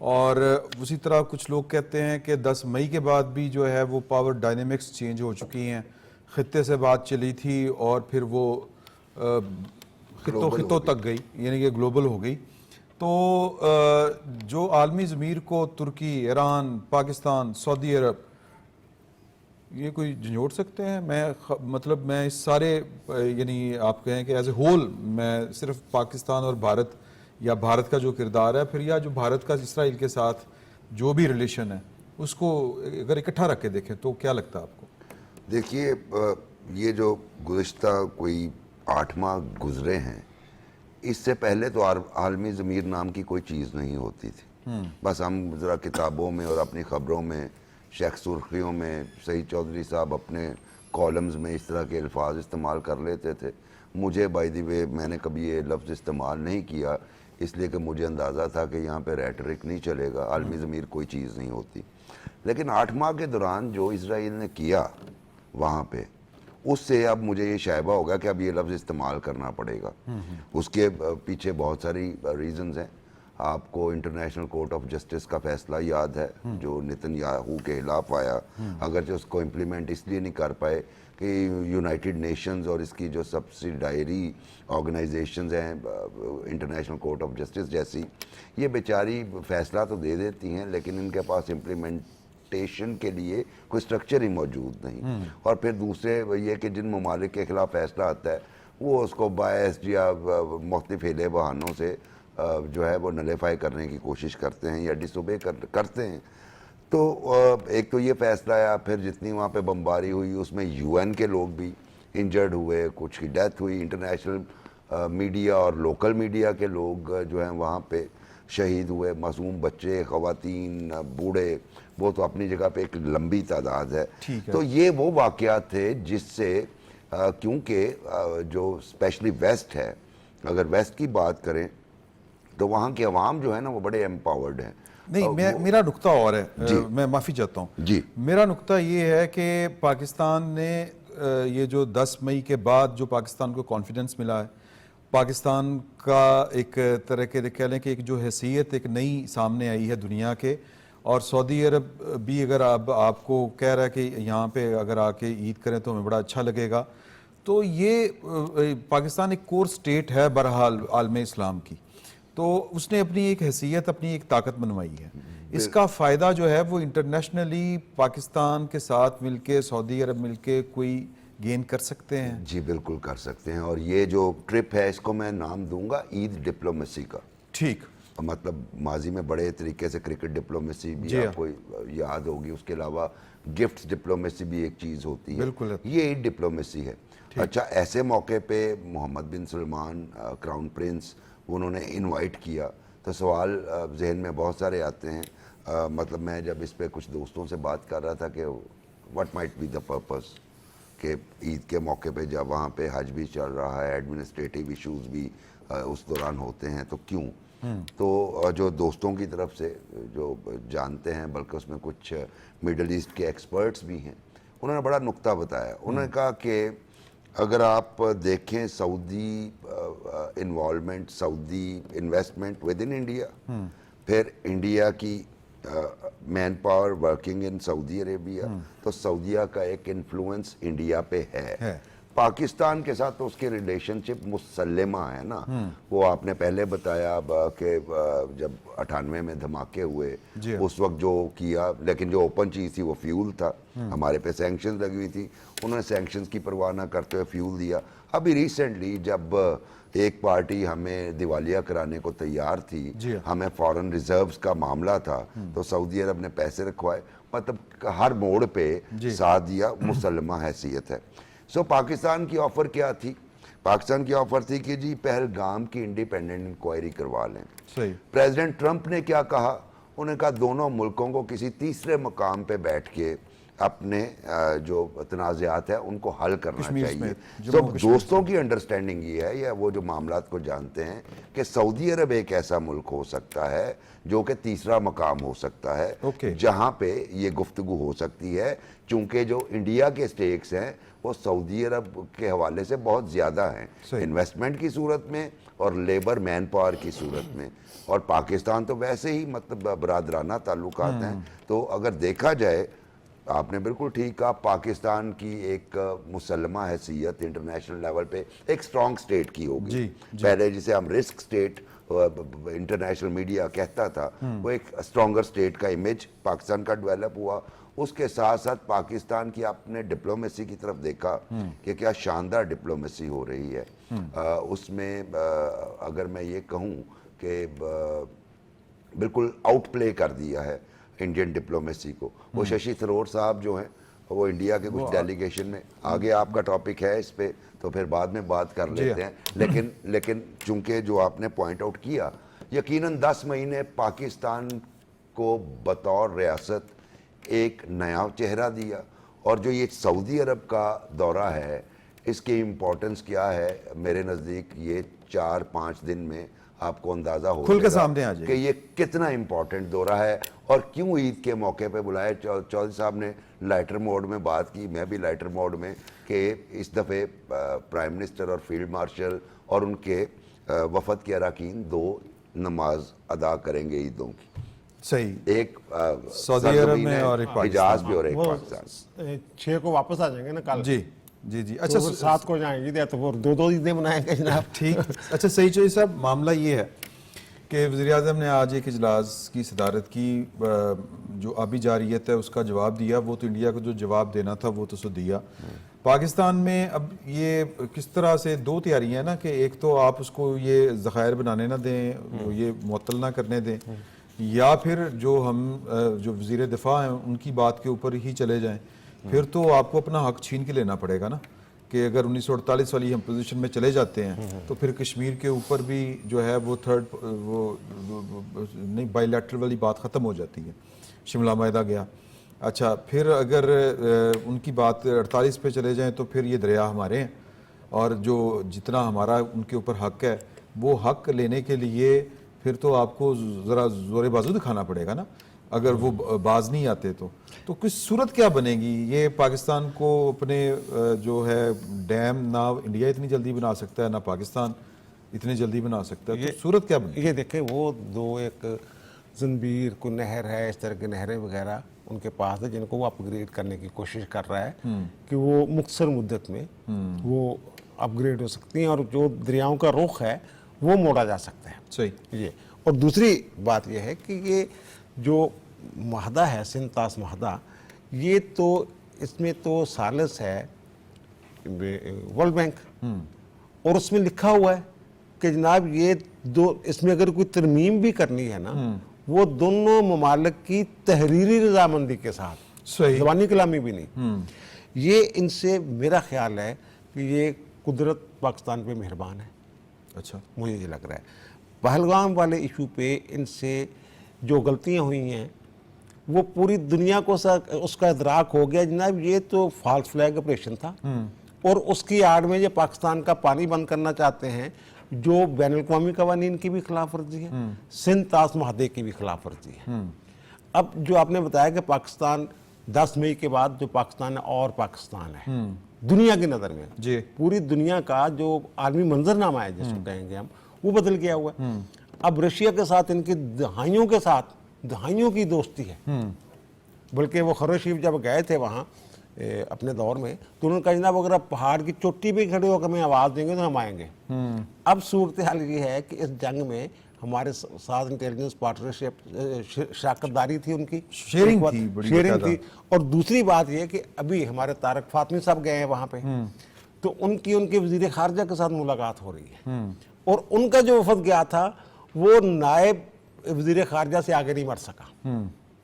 और उसी तरह कुछ लोग कहते हैं कि 10 मई के बाद भी जो है वो पावर डायनेमिक्स चेंज हो चुकी हैं। ख़ित्ते से बात चली थी और फिर वो खित्तों तक गई, यानी कि ग्लोबल हो गई। तो जो आलमी ज़मीर को तुर्की, ईरान, पाकिस्तान, सऊदी अरब, ये कोई झंझोड़ सकते हैं? मैं इस सारे, यानी आप कहें कि एज ए होल, मैं सिर्फ पाकिस्तान और भारत, या भारत का जो किरदार है, फिर या जो भारत का इसराइल के साथ जो भी रिलेशन है, उसको अगर इकट्ठा रख के देखें तो क्या लगता है आपको? देखिए, ये जो गुज़िश्ता कोई 8 माह गुजरे हैं, इससे पहले तो आलमी ज़मीर नाम की कोई चीज़ नहीं होती थी। बस हम ज़रा किताबों में और अपनी ख़बरों में, शेख सुर्खियों में, सईद चौधरी साहब अपने कॉलम्स में इस तरह के अल्फाज इस्तेमाल कर लेते थे। मुझे बाय द वे, मैंने कभी ये लफ्ज़ इस्तेमाल नहीं किया, इसलिए कि मुझे अंदाज़ा था कि यहाँ पे रेटरिक नहीं चलेगा, आलमी ज़मीर कोई चीज़ नहीं होती। लेकिन 8 माह के दौरान जो इजराइल ने किया वहाँ पे, उससे अब मुझे ये शायबा होगा कि अब ये लफ्ज़ इस्तेमाल करना पड़ेगा। उसके पीछे बहुत सारी रीजंस हैं। आपको इंटरनेशनल कोर्ट ऑफ जस्टिस का फैसला याद है जो नेतन्याहू के खिलाफ आया, अगर जो उसको इम्प्लीमेंट इसलिए नहीं कर पाए कि यूनाइटेड नेशंस और इसकी जो सब्सिडायरी ऑर्गेनाइजेशंस हैं इंटरनेशनल कोर्ट ऑफ जस्टिस जैसी, ये बेचारी फैसला तो दे देती हैं लेकिन इनके पास इम्प्लीमेंटेशन के लिए कोई स्ट्रक्चर ही मौजूद नहीं। और फिर दूसरे ये कि जिन ममालिक के खिलाफ फैसला आता है वो उसको बायस या मुख्तलिफ हीले बहानों से जो है वो नलीफाई करने की कोशिश करते हैं या डिसोबे करते हैं। तो एक तो ये फैसला आया, फिर जितनी वहाँ पे बमबारी हुई उसमें यूएन के लोग भी इंजर्ड हुए, कुछ की डेथ हुई, इंटरनेशनल मीडिया और लोकल मीडिया के लोग जो हैं वहाँ पे शहीद हुए, मासूम बच्चे, ख़वातीन, बूढ़े, वो तो अपनी जगह पे एक लंबी तादाद है। तो ये वो वाक़यात थे जिससे क्योंकि जो स्पेशली वेस्ट है, अगर वेस्ट की बात करें तो वहाँ के अवाम जो है ना वो बड़े एम्पावर्ड हैं। नहीं, मेरा नुक्ता और है, मैं माफ़ी चाहता हूँ जी। मेरा नुक्ता ये है कि पाकिस्तान ने ये जो 10 मई के बाद जो पाकिस्तान को कॉन्फिडेंस मिला है, पाकिस्तान का एक तरह के कह लें कि एक जो हैसियत एक नई सामने आई है दुनिया के, और सऊदी अरब भी अगर अब आपको कह रहा है कि यहाँ पे अगर आके ईद करें तो हमें बड़ा अच्छा लगेगा, तो ये पाकिस्तान एक कोर स्टेट है बहरहाल आलम इस्लाम की, तो उसने अपनी एक हैसियत, अपनी एक ताकत बनवाई है। इसका फ़ायदा जो है वो इंटरनेशनली पाकिस्तान के साथ मिलके, सऊदी अरब मिलके कोई गेन कर सकते हैं। जी बिल्कुल कर सकते हैं। और ये जो ट्रिप है इसको मैं नाम दूंगा ईद डिप्लोमेसी का। ठीक, मतलब माजी में बड़े तरीके से क्रिकेट डिप्लोमेसी भी आपको याद होगी, उसके अलावा गिफ्ट डिप्लोमेसी भी एक चीज़ होती है, बिल्कुल ये ईद डिप्लोमेसी है। अच्छा, ऐसे मौके पे मोहम्मद बिन सलमान क्राउन प्रिंस उन्होंने इनवाइट किया तो सवाल जहन में बहुत सारे आते हैं। मतलब मैं जब इस पे कुछ दोस्तों से बात कर रहा था कि what might be the purpose कि ईद के मौके पे जब वहाँ पे हज भी चल रहा है, एडमिनिस्ट्रेटिव इश्यूज भी उस दौरान होते हैं, तो क्यों? तो जो दोस्तों की तरफ से जो जानते हैं, बल्कि उसमें कुछ मिडल ईस्ट के एक्सपर्ट्स भी हैं, उन्होंने बड़ा नुक्ता बताया। उन्होंने कहा कि अगर आप देखें Saudi involvement, Saudi investment with in India, फिर इंडिया की man power working in Saudi Arabia, तो सऊदीया का एक इन्फ्लुएंस इंडिया पे है। पाकिस्तान के साथ तो उसकी रिलेशनशिप मुसल्लमा है ना। वो आपने पहले बताया कि जब 98 में धमाके हुए उस वक्त जो किया, लेकिन जो ओपन चीज़ थी वो फ्यूल था, हमारे पे सैंक्शंस लगी हुई थी, उन्होंने सैंक्शंस की परवाह ना करते हुए फ्यूल दिया। अभी रिसेंटली जब एक पार्टी हमें दिवालिया कराने को तैयार थी, हमें फॉरेन रिजर्व्स का मामला था, तो सऊदी अरब ने पैसे रखवाए, मतलब हर मोड़ पे साथ दिया, मुसल्लमा हैसियत है। सो पाकिस्तान की ऑफर क्या थी? पाकिस्तान की ऑफर थी कि जी पहलगाम की इंडिपेंडेंट इंक्वायरी करवा लें। सही। प्रेसिडेंट ट्रंप ने क्या कहा? उन्होंने कहा दोनों मुल्कों को किसी तीसरे मकाम पे बैठ के अपने जो तनाज़ात है उनको हल करना चाहिए। तो दोस्तों की अंडरस्टैंडिंग ये है, या वो जो मामलात को जानते हैं, कि सऊदी अरब एक ऐसा मुल्क हो सकता है जो कि तीसरा मकाम हो सकता है, जहां पे ये गुफ्तगू हो सकती है, चूंकि जो इंडिया के स्टेक्स हैं वो सऊदी अरब के हवाले से बहुत ज़्यादा हैं, इन्वेस्टमेंट की सूरत में और लेबर मैन पावर की सूरत में। और पाकिस्तान तो वैसे ही मतलब बरादराना ताल्लुकात हैं। तो अगर देखा जाए, आपने बिल्कुल ठीक कहा, पाकिस्तान की एक मुसल्लमा हैसियत इंटरनेशनल लेवल पे एक स्ट्रॉन्ग स्टेट की होगी। पहले जिसे हम रिस्क स्टेट इंटरनेशनल मीडिया कहता था, वो एक स्ट्रॉन्गर स्टेट का इमेज पाकिस्तान का डेवलप हुआ। उसके साथ साथ पाकिस्तान की आपने डिप्लोमेसी की तरफ देखा कि क्या शानदार डिप्लोमेसी हो रही है। उसमें अगर मैं ये कहूँ कि बिल्कुल आउट प्ले कर दिया है इंडियन डिप्लोमेसी को। वो शशि थरूर साहब जो हैं वो इंडिया के कुछ डेलीगेशन में, आगे आपका टॉपिक है इस पे तो फिर बाद में बात कर लेते हैं, लेकिन चूंकि जो आपने पॉइंट आउट किया, यकीनन 10 महीने पाकिस्तान को बतौर रियासत एक नया चेहरा दिया। और जो ये सऊदी अरब का दौरा है, इसकी इम्पोर्टेंस क्या है, मेरे नज़दीक ये 4-5 दिन में आपको अंदाजा हो खुल के सामने आ जाए कि ये कितना इम्पोर्टेंट दौरा है और क्यों ईद के मौके पे बुलाया। चौधरी साहब ने लाइटर मोड में बात की, मैं भी लाइटर मोड में कि इस दफ़े प्राइम मिनिस्टर और फील्ड मार्शल और उनके वफद के अरकान 2 नमाज अदा करेंगे ईदों की, सही, एक सऊदी अरब सरजमीन में है, और एक हिजाज पाकिस्तान भी और एक वो पाकिस्तान। 6 को वापस आ जाएंगे ना कल। जी जी जी। अच्छा, अच्छा 7 को जाएंगे ईद, तो वो 2 ईदें मनाएंगे जनाब। ठीक। अच्छा सही चौधरी साहब, मामला ये है कि वज़ीर-ए-आज़म ने आज एक इजलास की सदारत की, जो आबी जारियत है उसका जवाब दिया। वो तो इंडिया को जो जवाब देना था वो तो सो दिया। पाकिस्तान में अब ये किस तरह से 2 तैयारियाँ हैं ना, कि एक तो आप उसको ये ज़खायर बनाने ना दें, ये मुअत्तल ना करने दें, या फिर जो हम जो वज़ीर दिफा हैं उनकी बात के ऊपर ही चले जाएं। फिर तो आपको अपना हक छीन के लेना पड़ेगा ना, कि अगर 1948 वाली हम पोजीशन में चले जाते हैं तो फिर कश्मीर के ऊपर भी जो है वो थर्ड वो नहीं, बायलैटरल वाली बात ख़त्म हो जाती है, शिमला माहिदा गया। अच्छा, फिर अगर उनकी बात 48 पे चले जाएं तो फिर ये दरिया हमारे हैं, और जो जितना हमारा उनके ऊपर हक है वो हक लेने के लिए फिर तो आपको ज़रा ज़ोर बाजू दिखाना पड़ेगा ना, अगर वो बाज नहीं आते तो किस सूरत क्या बनेगी? ये पाकिस्तान को अपने जो है डैम ना इंडिया इतनी जल्दी बना सकता है, ना पाकिस्तान इतनी जल्दी बना सकता है, तो सूरत क्या बनेगी? ये देखें, वो 2 एक जंबीर को नहर है, इस तरह की नहरें वगैरह उनके पास है, जिनको वो अपग्रेड करने की कोशिश कर रहा है कि वो मुख्तसर मुद्दत में वो अपग्रेड हो सकती हैं, और जो दरियाओं का रुख है वो मोड़ा जा सकता है। सही। ये, और दूसरी बात यह है कि ये जो महदा है, सिंध तास महदा, ये तो इसमें तो सालिस है वर्ल्ड बैंक, और उसमें लिखा हुआ है कि जनाब ये 2, इसमें अगर कोई तरमीम भी करनी है ना, वो दोनों ममालिक की तहरीरी रजामंदी के साथ, सही, ज़बानी कलामी भी नहीं। ये इनसे मेरा ख्याल है कि ये कुदरत पाकिस्तान पे मेहरबान है। अच्छा, मुझे ये लग रहा है पहलगाम वाले इशू पे इनसे जो गलतियां हुई हैं वो पूरी दुनिया को उसका इदराक हो गया जनाब, ये तो फॉल्स फ्लैग ऑपरेशन था, और उसकी आड़ में ये पाकिस्तान का पानी बंद करना चाहते हैं, जो बैनुल अक़वामी कवानीन की भी खिलाफ वर्जी है, सिंध तास महादे की भी खिलाफ वर्जी है। अब जो आपने बताया कि पाकिस्तान 10 मई के बाद जो पाकिस्तान है और पाकिस्तान है दुनिया की नज़र में, जी, पूरी दुनिया का जो आलमी मंजरनामा है जिसको कहेंगे हम, वो बदल गया हुआ है। अब रशिया के साथ इनकी दहाइयों की दोस्ती है, बल्कि वो खरोशीफ जब गए थे वहाँ अपने दौर में, तो उन्होंने कहा जनाब अगर आप पहाड़ की चोटी पे खड़े होकर हमें आवाज़ देंगे तो हम आएंगे। अब सूरत हाल ये है कि इस जंग में हमारे साथ इंटेलिजेंस पार्टनरशिप, शराकतदारी थी उनकी, शेयरिंग थी, बड़ी शेयरिंग थी। और दूसरी बात यह कि अभी हमारे तारक फातमी साहब गए हैं वहाँ पे, तो उनके वजीर खारजा के साथ मुलाकात हो रही है, और उनका जो वफद गया था वो नायब वजीर खारजा से आगे नहीं बढ़ सका।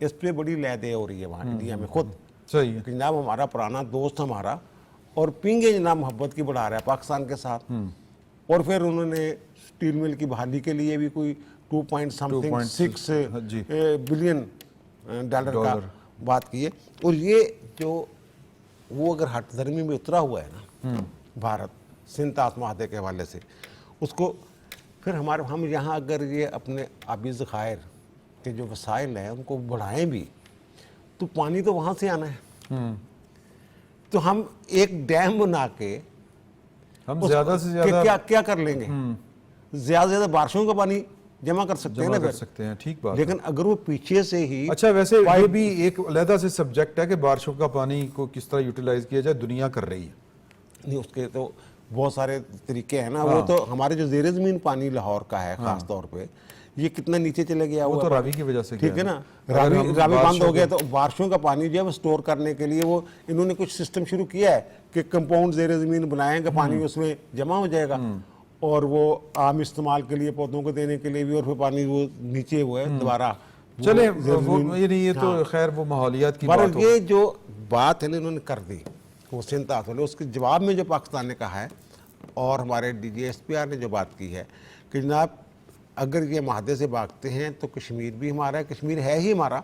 इस पर बड़ी लहदे हो रही है वहाँ इंडिया में खुद, सही है। कि जनाब हमारा पुराना दोस्त हमारा, और पिंगे जनाब मोहब्बत की बढ़ा रहा है पाकिस्तान के साथ। और फिर उन्होंने स्टील मिल की बहाली के लिए भी कोई 2.6 बिलियन डॉलर का बात की है। और ये जो वो अगर हट धर्मी में उतरा हुआ है ना भारत सिंध तास महादे के हवाले से, उसको फिर हम यहाँ अगर ये अपने आबी ज़खायर के जो वसाइल हैं उनको बढ़ाएं भी, तो पानी तो वहाँ से आना है। तो हम एक डैम बना के हम ज़्यादा से ज़्यादा क्या कर लेंगे? ज़्यादा से ज़्यादा बारिशों का पानी जमा कर सकते हैं ना, कर सकते हैं, ठीक बात। लेकिन अगर वो पीछे से ही, अच्छा वैसे ये भी एक अलग से सब्जेक्ट है कि बारिशों का पानी को किस तरह यूटिलाइज किया जाए, दुनिया कर रही है। नहीं, उसके तो बहुत सारे तरीके हैं ना। वो तो हमारे जो ज़ेरे ज़मीन पानी लाहौर का है खास तौर पे, ये कितना नीचे चले गया वो तो रावी की वजह से, ठीक है ना, रावी बंद हो गया, तो बारिशों का पानी जो है स्टोर करने के लिए वो इन्होंने कुछ सिस्टम शुरू किया है कि कंपाउंड ज़ेरे ज़मीन बनाएंगे, पानी उसमें जमा हो जाएगा, और वो आम इस्तेमाल के लिए पौधों को देने के लिए भी, और फिर पानी वो नीचे हुआ है दोबारा चले। ये तो खैर वो माहौलियात की बात हो। ये जो बात है ना इन्होंने कर दी वो सिंध तास वाले, उसके जवाब में जो पाकिस्तान ने कहा है और हमारे DGSPR ने जो बात की है कि जनाब अगर ये महादे से भागते हैं तो कश्मीर भी हमारा है, कश्मीर है ही हमारा,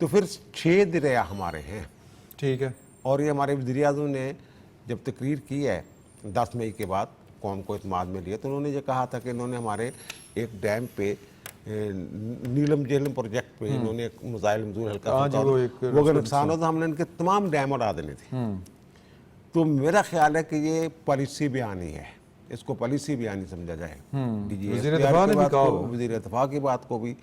तो फिर 6 दरिया हमारे हैं, ठीक है। और ये हमारे वज़ीर आज़म ने जब तकरीर की है 10 मई के बाद कौम को इत्माद में लिया, तो उन्होंने ये कहा था कि इन्होंने हमारे एक डैम पे नीलम जेलम प्रोजेक्ट पे इन्होंने एक मसाइल मजूर हल्का, वो अगर नुकसान हो तो हमने इनके तमाम डैम उड़ा देने थे। तो मेरा ख्याल है कि ये पॉलिसी बयानी है, इसको पॉलिसी बयानी समझा जाए। वज़ीर दफ़ा ने भी कहा होगा। वज़ीर दफ़ा की बात को भी,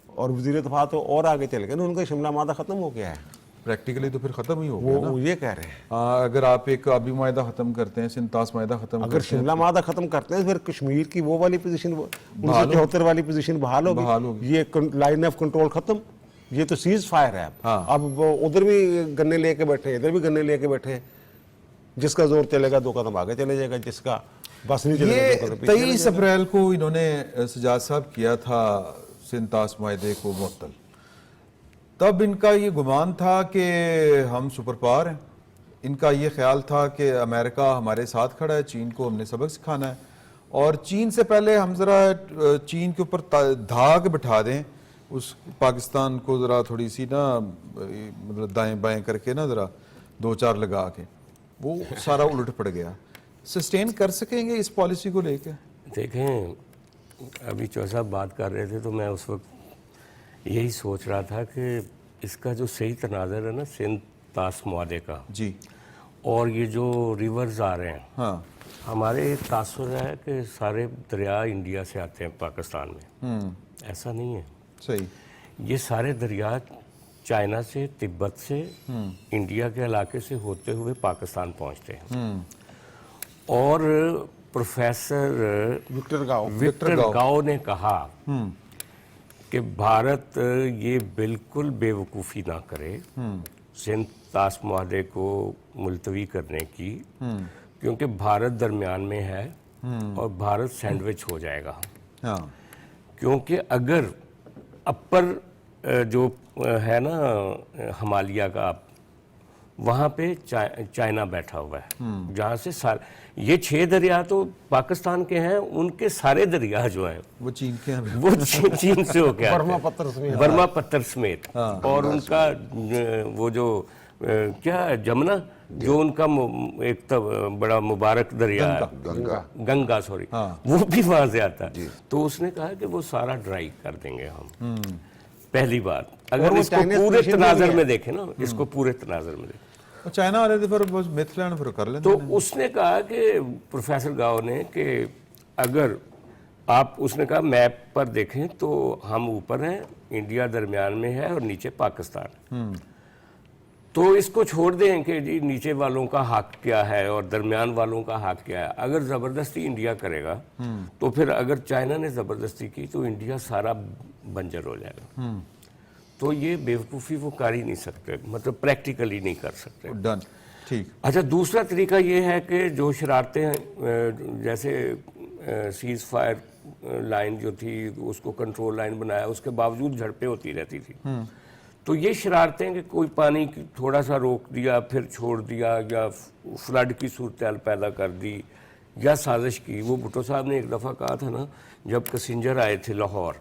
और वज़ीर दफ़ा तो और आगे चले गए ना, उनका शिमला मादा ख़त्म हो गया है, प्रैक्टिकली तो फिर ख़त्म ही हो गया ना। वो ये कह रहे हैं। अगर आप एक आबी माहिदा ख़त्म करते हैं, सिंतास माहिदा ख़त्म अगर करते हैं, शिमला मादा खत्म करते हैं फिर कश्मीर की वो वाली पोजीशन 1974 वाली पोजीशन बहाल होगी, ये लाइन ऑफ कंट्रोल खत्म, ये तो सीज फायर है। अब वो उधर भी गन्ने लेके बैठे हैं, इधर भी गन्ने लेके बैठे हैं, जिसका जोर चलेगा 2 कदम आगे चले जाएगा, जिसका बस नहीं चलेगा 2 कदम पीछे चले 23 अप्रैल को इन्होंने सजाद साहब किया था सिंतास माहिदे को मुअत्तल। तब इनका ये गुमान था कि हम सुपर पावर हैं, इनका ये ख्याल था कि अमेरिका हमारे साथ खड़ा है, चीन को हमने सबक सिखाना है, और चीन से पहले हम ज़रा चीन के ऊपर धाक बिठा दें, उस पाकिस्तान को ज़रा थोड़ी सी ना मतलब दाएं बाएं करके ना ज़रा 2-4 लगा के, वो सारा उलट पड़ गया। सस्टेन कर सकेंगे इस पॉलिसी को लेकर? देखें, अभी चौधरी साहब बात कर रहे थे तो मैं उस वक्त यही सोच रहा था कि इसका जो सही तनाज़र है ना सिंध तास मुआहदे का जी, और ये जो रिवर्स आ रहे हैं, हाँ, हमारे एक तासुर है कि सारे दरिया इंडिया से आते हैं पाकिस्तान में। ऐसा नहीं है, सही, ये सारे दरिया चाइना से, तिब्बत से, इंडिया के इलाके से होते हुए पाकिस्तान पहुंचते हैं। और प्रोफेसर विक्टर गाओ ने कहा कि भारत ये बिल्कुल बेवकूफ़ी ना करे सिंध तास मुआहदे को मुलतवी करने की, क्योंकि भारत दरमियान में है और भारत सैंडविच हो जाएगा। हाँ, क्योंकि अगर अपर जो है ना हिमालय का, वहाँ पे चाइना बैठा हुआ है, जहाँ से ये 6 दरिया तो पाकिस्तान के हैं, उनके सारे दरिया जो हैं वो चीन के हैं, वो चीन से होके आते हैं, बर्मा पत्थर समेत। और उनका वो जो क्या है, जमुना, जो उनका एक तब बड़ा मुबारक दरिया है, गंगा सॉरी, वो भी वहाँ से आता है। तो उसने कहा कि वो सारा ड्राई कर देंगे हम। पहली बात, अगर इसको पूरे तनाजर में देखें ना, इसको पूरे तनाजर में देखें, चाइना वाले तो फिर बस मिथलैंड फिर कर लेते तो उसने कहा कि प्रोफेसर गाओ ने कि अगर आप, उसने कहा मैप पर देखें तो हम ऊपर हैं, इंडिया दरमियान में है और नीचे पाकिस्तान। तो इसको छोड़ दें कि जी नीचे वालों का हक क्या है और दरमियान वालों का हक क्या है। अगर ज़बरदस्ती इंडिया करेगा तो फिर अगर चाइना ने ज़बरदस्ती की तो इंडिया सारा बंजर हो जाएगा। तो ये बेवकूफ़ी वो कर ही नहीं सकते, मतलब प्रैक्टिकली नहीं कर सकते। डन, ठीक। अच्छा, दूसरा तरीका ये है कि जो शरारतें हैं, जैसे सीज़ फायर लाइन जो थी उसको कंट्रोल लाइन बनाया, उसके बावजूद झड़पें होती रहती थी। तो ये शरारतें कि कोई पानी थोड़ा सा रोक दिया फिर छोड़ दिया, या फ्लड की सूरत पैदा कर दी, या साजिश की। वो भुट्टो साहब ने एक दफ़ा कहा था ना, जब कसिंजर आए थे लाहौर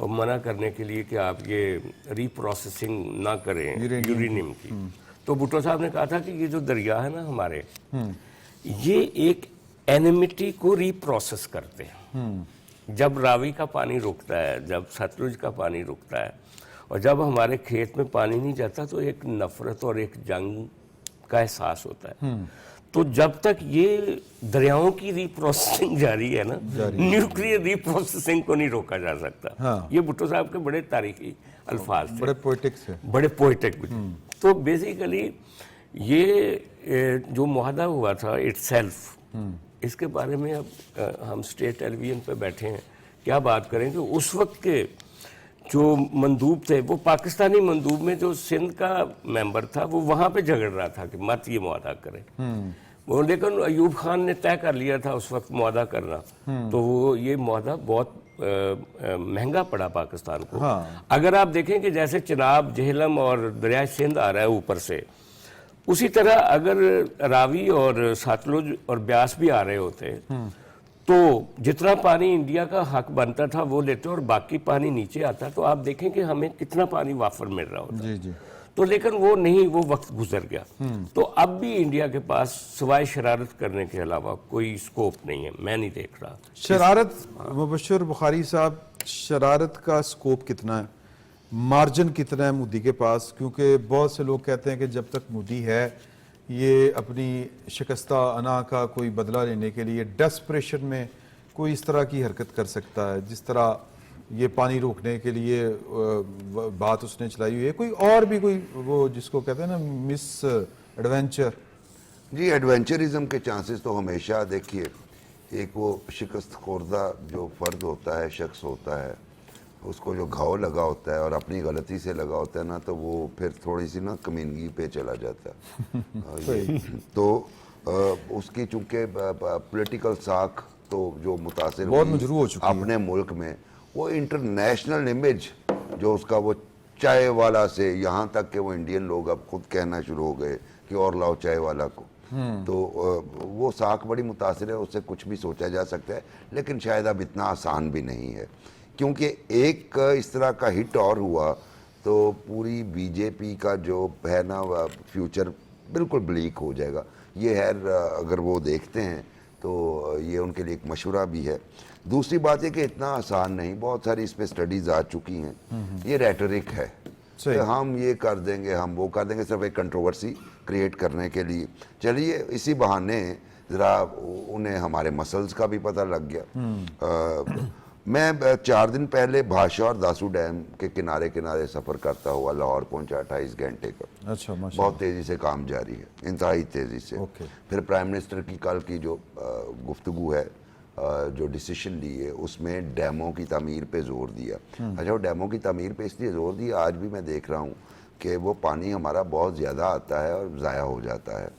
और मना करने के लिए कि आप ये रीप्रोसेसिंग ना करें यूरेनियम की, तो भुट्टो साहब ने कहा था कि ये जो दरिया है ना हमारे, ये एक एनिमिटी को रीप्रोसेस करते हैं। जब रावी का पानी रुकता है, जब सतलुज का पानी रुकता है, और जब हमारे खेत में पानी नहीं जाता, तो एक नफरत और एक जंग का एहसास होता है। तो जब तक ये दरियाओं की रीप्रोसेसिंग जारी है ना, न्यूक्लियर रीप्रोसेसिंग को नहीं रोका जा सकता। हाँ। ये भुट्टो साहब के बड़े तारीखी अल्फाज थे, बड़े पोएटिक्स है, बड़े पोएटिक भी थे। तो बेसिकली ये जो मुआहदा हुआ था इटसेल्फ, इसके बारे में अब हम स्टेट टेलीविजन पे बैठे हैं, क्या बात करें कि उस वक्त के जो मंदूब थे, वो पाकिस्तानी मंदूब में जो सिंध का मेंबर था, वो वहाँ पे झगड़ रहा था कि मत ये मुआहदा करें। वो लेकिन अयूब खान ने तय कर लिया था उस वक्त मुआहदा करना, तो वो ये मुआहदा बहुत महंगा पड़ा पाकिस्तान को। हाँ। अगर आप देखें कि जैसे चिनाब, जेहलम और दरिया सिंध आ रहा है ऊपर से, उसी तरह अगर रावी और सतलुज और ब्यास भी आ रहे होते, तो जितना पानी इंडिया का हक बनता था वो लेते और बाकी पानी नीचे आता, तो आप देखें कि हमें कितना पानी वाफर मिल रहा होता। जी जी। तो लेकिन वो नहीं, वो वक्त गुजर गया। तो अब भी इंडिया के पास सिवाय शरारत करने के अलावा कोई स्कोप नहीं है, मैं नहीं देख रहा। शरारत, मुबश्शिर बुखारी साहब, शरारत का स्कोप कितना है, मार्जिन कितना है मोदी के पास? क्योंकि बहुत से लोग कहते हैं कि जब तक मोदी है ये अपनी शिकस्ता अना का कोई बदला लेने के लिए डेस्परेशन में कोई इस तरह की हरकत कर सकता है जिस तरह ये पानी रोकने के लिए बात उसने चलाई हुई है? कोई और भी कोई वो जिसको कहते हैं ना मिस एडवेंचर? जी, एडवेंचरिज्म के चांसेस तो हमेशा, देखिए, एक वो शिकस्त खुर्दा जो फर्द होता है, शख्स होता है, उसको जो घाव लगा होता है और अपनी गलती से लगा होता है ना, तो वो फिर थोड़ी सी ना कमीनगी पे चला जाता है। तो उसकी चूंकि पॉलिटिकल साख तो जो मुतासिर बहुत हुई मजरूह हो चुकी है अपने मुल्क में, वो इंटरनेशनल इमेज जो उसका वो चाय वाला से यहाँ तक कि वो इंडियन लोग अब खुद कहना शुरू हो गए कि और लाओ चाय वाला को, तो वो साख बड़ी मुतासिर है, उससे कुछ भी सोचा जा सकता है, लेकिन शायद अब इतना आसान भी नहीं है, क्योंकि एक इस तरह का हिट और हुआ तो पूरी बीजेपी का जो है ना फ्यूचर बिल्कुल ब्लीक हो जाएगा। ये है, अगर वो देखते हैं तो ये उनके लिए एक मशवरा भी है। दूसरी बात है कि इतना आसान नहीं, बहुत सारी इस पर स्टडीज आ चुकी हैं। ये रेटरिक है कि हम ये कर देंगे, हम वो कर देंगे, सिर्फ एक कंट्रोवर्सी क्रिएट करने के लिए। चलिए इसी बहाने ज़रा उन्हें हमारे मसल्स का भी पता लग गया। मैं 4 दिन पहले भाषा और दासू डैम के किनारे किनारे सफ़र करता हुआ लाहौर पहुंचा 28 घंटे का। अच्छा, बहुत तेज़ी से काम जारी है, इंतहाई तेज़ी से। फिर प्राइम मिनिस्टर की कल की जो गुफ्तगू है, जो डिसीजन लिए, उसमें डैमों की तामीर पे जोर दिया। अच्छा, वो डैमों की तामीर पे इसलिए जोर दिया, आज भी मैं देख रहा हूँ कि वो पानी हमारा बहुत ज़्यादा आता है और ज़ाया हो जाता है।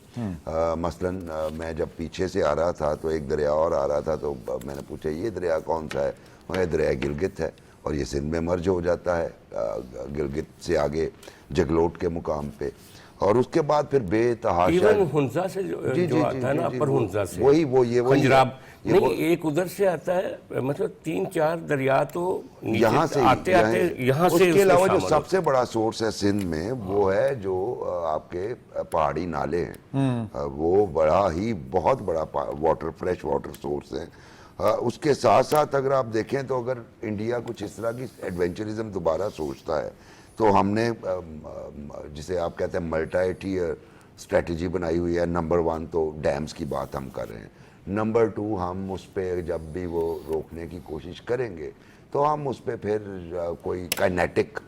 मसलन मैं जब पीछे से आ रहा था तो एक दरिया और आ रहा था, तो मैंने पूछा ये दरिया कौन सा है? ये दरिया गिलगित है और ये सिंध में मर्ज हो जाता है गिलगित से आगे जगलोट के मुकाम पे, और उसके बाद फिर बेतहाशा हुंजा से जो आता है ना, अपर हुंजा से, वही पंजाब नहीं, एक उधर से आता है, मतलब 3-4 दरिया तो यहाँ से आते यहाँ से। उसके अलावा जो सबसे बड़ा सोर्स है सिंध में, वो है जो आपके पहाड़ी नाले हैं, वो बड़ा ही बहुत बड़ा वाटर, फ्रेश वाटर सोर्स है। उसके साथ साथ अगर आप देखें तो अगर इंडिया कुछ इस तरह की एडवेंचरिज्म दोबारा सोचता है, तो हमने जिसे आप कहते हैं मल्टी टियर स्ट्रेटजी बनाई हुई है। नंबर 1 तो डैम्स की बात हम कर रहे हैं, नंबर 2 हम उस पर जब भी वो रोकने की कोशिश करेंगे तो हम उस पर फिर कोई काइनेटिक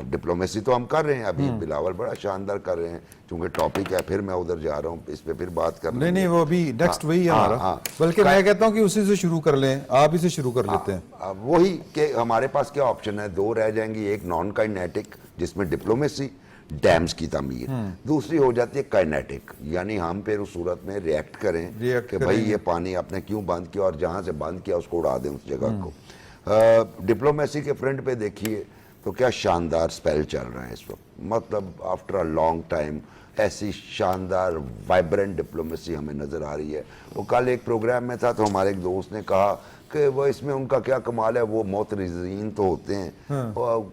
डिप्लोमेसी तो हम कर रहे हैं। अभी बिलावल बड़ा शानदार कर रहे हैं, चूंकि टॉपिक है, फिर मैं उधर जा रहा हूँ, इस पे फिर बात कर नहीं नहीं, वो अभी नेक्स्ट वही है हमारा। बल्कि मैं कहता हूँ कि उसी से शुरू कर लें, आप इसे शुरू कर लेते हैं। वही कि हमारे पास क्या ऑप्शन है, 2 रह जाएंगी। एक नॉन काइनेटिक जिसमें डिप्लोमेसी, डैम्स की तामीर, दूसरी हो जाती है काइनेटिक, यानी हम फिर उस सूरत में रिएक्ट करें कि भाई ये पानी आपने क्यों बंद किया, और जहाँ से बंद किया उसको उड़ा दें उस जगह को। डिप्लोमेसी के फ्रंट पे देखिए तो क्या शानदार स्पेल चल रहा है इस वक्त, मतलब आफ्टर अ लॉन्ग टाइम ऐसी शानदार वाइब्रेंट डिप्लोमेसी हमें नज़र आ रही है। वो कल एक प्रोग्राम में था तो हमारे एक दोस्त ने कहा कि वो इसमें उनका क्या कमाल है, वो मोतरिज़ीन तो होते हैं